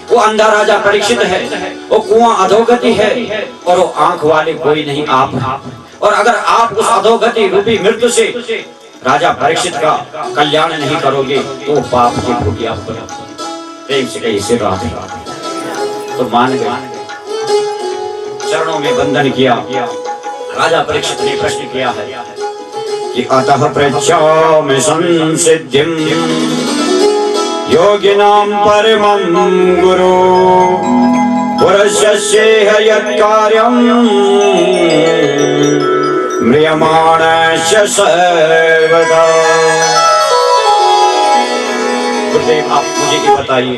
Speaker 3: वो अंधा राजा परीक्षित है, वो कुआं अधोगति है और वो आंख वाले कोई नहीं आप। और अगर आप उस अधोगति रूपी मृत्यु से राजा परीक्षित का कल्याण नहीं करोगे तो पाप की भूखी आप प्रेम से कहीं से राधे। तो मान गए, चरणों में बंधन किया। राजा परीक्षित ने प्रश्न किया है कि अतः पृच्छामि संसिद्धिं योगिनां परमं गुरु पुरुषस्येह यत्कार्यं म्रियमाणस्य सर्वदा। गुरुदेव आप मुझे ये बताइए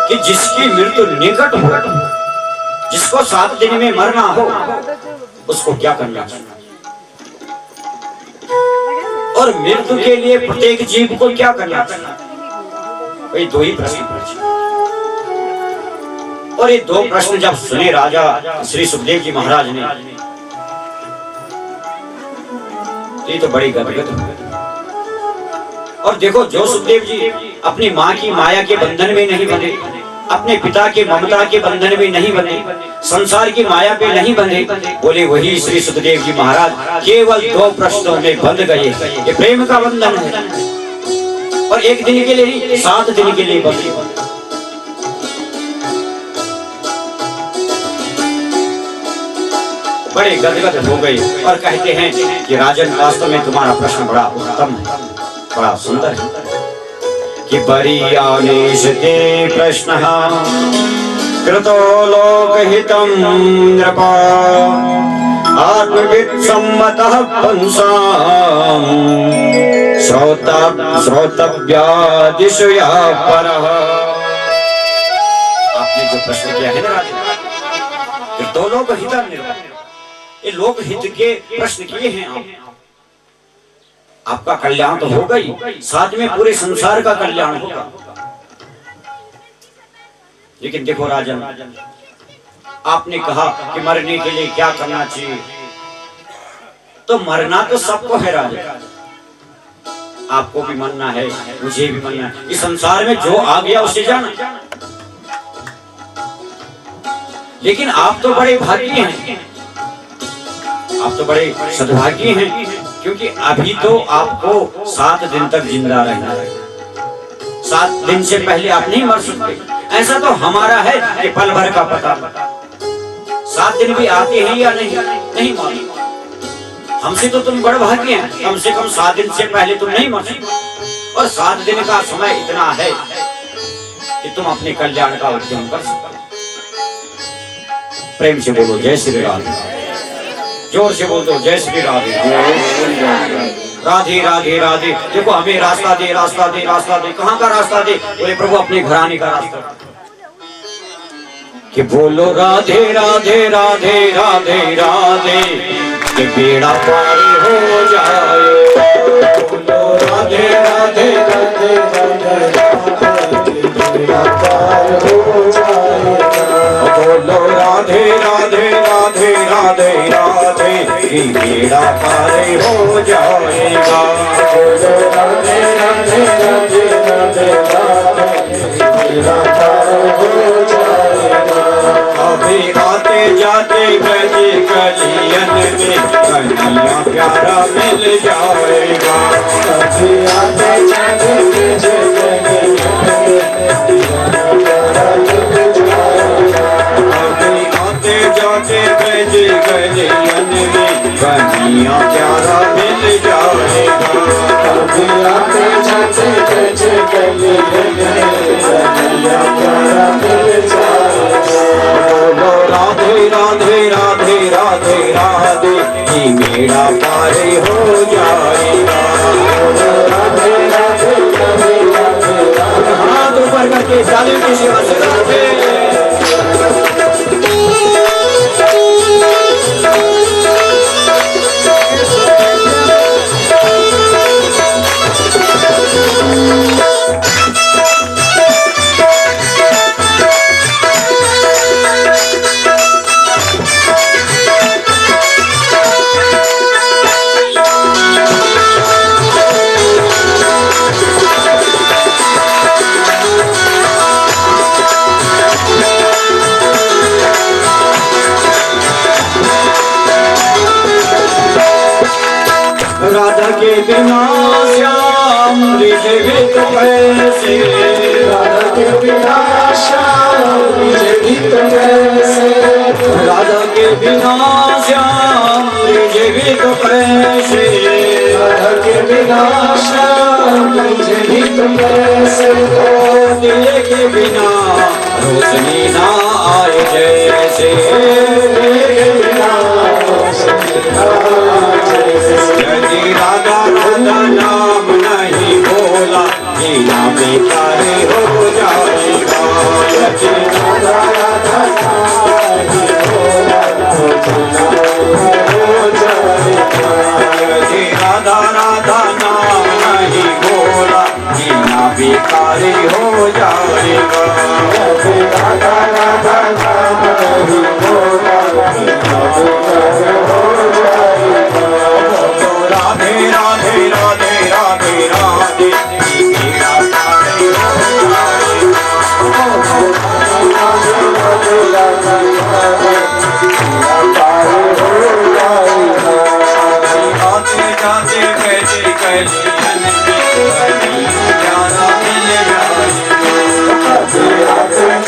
Speaker 3: कि जिसकी मृत्यु निकट हो, जिसको 7 दिन में मरना हो, उसको क्या करना चाहिए? और मृत्यु के लिए प्रत्येक जीव को क्या करना चाहिए? वही 2 ही प्रश्न पूछे। और ये 2 प्रश्न जब सुने राजा श्री सुखदेव जी महाराज ने, ये तो बड़ी गदगद हुई। और देखो, जो सुखदेव जी अपनी माँ की माया के बंधन में नहीं बंधे, अपने पिता के ममता के बंधन में नहीं बंधे, संसार की माया पे नहीं बंधे, बोले वही श्री सुखदेव जी महाराज केवल 2 प्रश्नों में बंध गए। ये प्रेम का बंधन है, और 1 दिन के लिए नहीं, 7 दिन के लिए बंधे। बड़े गदगद हो गए और कहते हैं कि राजन, वास्तव में तुम्हारा प्रश्न बड़ा उत्तम है, बड़ा सुंदर है कि परियानेशते प्रश्नः कृतो लोकहितं नृपा आत्मवित् सम्मतः पुंसां श्रोतव्यादिषु या परः। आपने जो प्रश्न किया है ना राजन, कृतो लोकहितं नृपा, ये लोक हित के प्रश्न किए हैं आप। आपका कल्याण तो होगा ही, साथ में पूरे संसार का कल्याण होगा। लेकिन देखो राजन, आपने कहा कि मरने के लिए क्या करना चाहिए, तो मरना तो सबको है राजन, आपको भी मरना है, मुझे भी मरना है। इस संसार में जो आ गया उसे जाना। लेकिन आप तो बड़े भाग्य हैं, आप तो बड़े सद्भाग्य हैं, क्योंकि अभी तो आपको 7 दिन तक जिंदा रहना है। 7 दिन से पहले आप नहीं मर सकते। ऐसा तो हमारा है कि पल भर का पता, 7 दिन भी आते हैं या नहीं मालूम। हमसे तो तुम बड़े भाग्य हैं, कम से कम 7 दिन से पहले तुम नहीं मर सकते। और 7 दिन का समय इतना है कि तुम अपने कल्याण का उद्यम कर सकते। प्रेम से बोलो जय श्री राम, जोर से बोल दो जय श्री राधे। राधे राधे राधे। देखो, हमें रास्ता दे, रास्ता दे, रास्ता दे। कहाँ का रास्ता दे? बोले प्रभु अपने घराने का रास्ता। कि बोलो राधे राधे राधे राधे राधे, कि बेड़ा पार हो जाए। बोलो राधे राधे राधे राधे राधे, बेड़ा पार हो जाए। बोलो राधे राधे राधे राधे राधे, कि बेड़ा पार हो जाएगा। बोलो राधे राधे राधे राधे राधे, बेड़ा पार हो जाएगा। अभी आते जाते ब्रज कलियन में कन्हैया प्यारा मिल जाएगा। अभी आते जाते ब्रज कलियन में प्यारा मिल जाएगा। अभी आते जाते ब्रज कलियन में कन्हैया प्यारा मिल जाएगा। अभी आते जाते ब्रज कलियन में कन्हैया प्यारा मिल जाएगा। बोलो राधे राधे राधे राधे राधे, कि मेरा पार हो जाएगा। बोलो राधे राधे राधे राधे राधे, हाथ ऊपर करके तालियों की सेवा से राधे। राधा के बिना श्याम जीवित कैसे, राधा के बिना श्याम जीवित कैसे, राधा के बिना श्याम जीवित कैसे, राधा के बिना श्याम
Speaker 4: मुझे भी तुम ऐसे हो
Speaker 3: दिए के बिना रोशनी ना आए जैसे यदि राधा राधा नाम नहीं बोला जीना बेकार हो जाएगा यदि राधा राधा यदि राधा राधा नाम नहीं बोला जीना बेकार हो जाएगा यदि राधा राधा नाम नहीं बोला जीना बेकार हो जाएगा राधे राधे राधे राधे राधे मेरा प्यारे हो जाते कैसे कैसे प्यारा मिल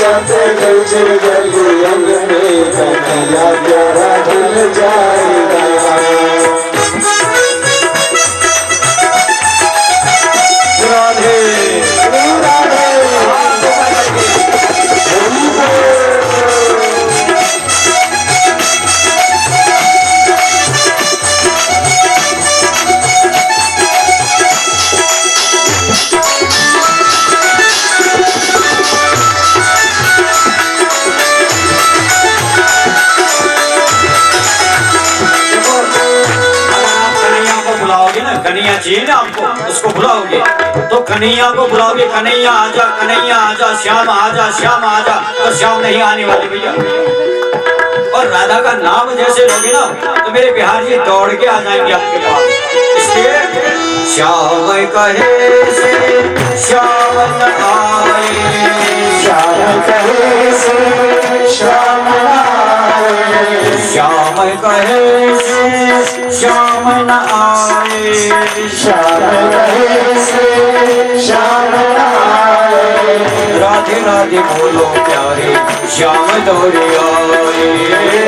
Speaker 4: जाते गलजे गलियन में कन्हैया प्यारा मिल जाएगा
Speaker 3: राधे कन्हैया चाहिए ना आपको उसको बुलाओगे तो कन्हैया को बुलाओगे कन्हैया आजा श्याम आजा तो श्याम नहीं आने वाले भैया और राधा का नाम जैसे लोगे ना तो मेरे बिहार जी दौड़ के आ जाएंगे आपके पास इसलिए श्याम कहे से श्याम न आए
Speaker 4: श्याम कहे से श्याम आए
Speaker 3: श्याम कहे से श्याम न आए
Speaker 4: श्याम कहे से श्याम आए
Speaker 3: राधे राधे बोलो प्यारे श्याम दौड़े आए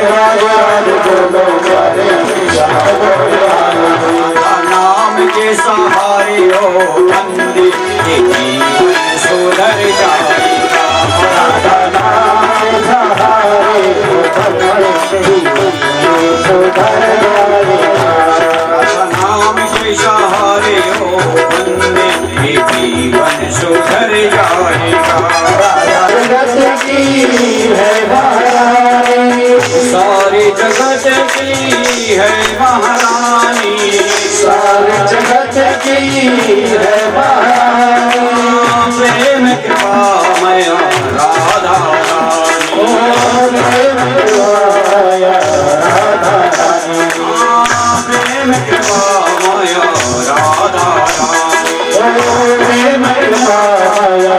Speaker 4: राधे राधे बोलो प्यारे श्याम दौड़े आए
Speaker 3: नाम के सहारे हो बंदी ये जीवन सुधर जाएगा
Speaker 4: राधा नाम सहारे हो बंदी सुधर जाएगा
Speaker 3: नाम के सहारे हो बंदे ये जीवन सुधर जाएगा
Speaker 4: जगत की है महारानी
Speaker 3: सारी जगत की है महारानी
Speaker 4: सारी जगत की है महारानी
Speaker 3: प्रेम कृपा मया राधा रानी
Speaker 4: प्रेम कृपाया राधा रानी
Speaker 3: प्रेम कृपा मया राधा रानी
Speaker 4: प्रेम कृपाया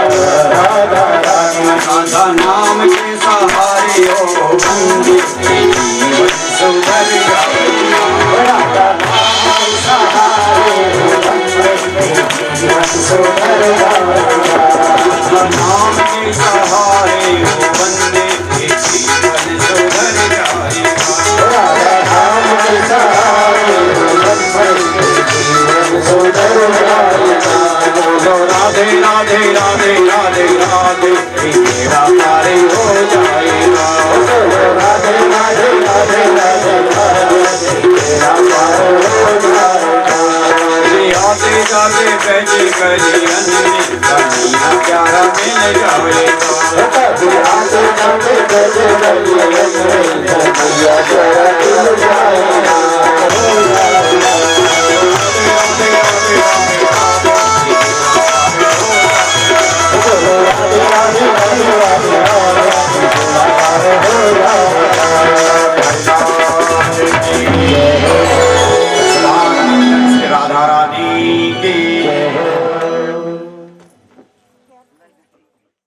Speaker 4: राधा रानी
Speaker 3: राधा नाम के सहारे हो बंदी जीवन सुधर जाएगा
Speaker 4: राधा नाम सहारे हो बंदी जीवन सुधर जाएगा
Speaker 3: नाम के सहारे हो बंदे जीवन सुधर जाएगा
Speaker 4: राधा नाम के सहारे हो बंदी जीवन सुधर जाएगा
Speaker 3: बोलो राधे राधे राधे राधे राधे मेरा प्यारे हो जाएगा
Speaker 4: राधे राधे राधे राधे राधे तेरा प्यार हो जाएगा
Speaker 3: आते जाते बैठे कलियन में कन्हैया प्यारा मिल जाएगा
Speaker 4: कभी आते जाते गले गलियन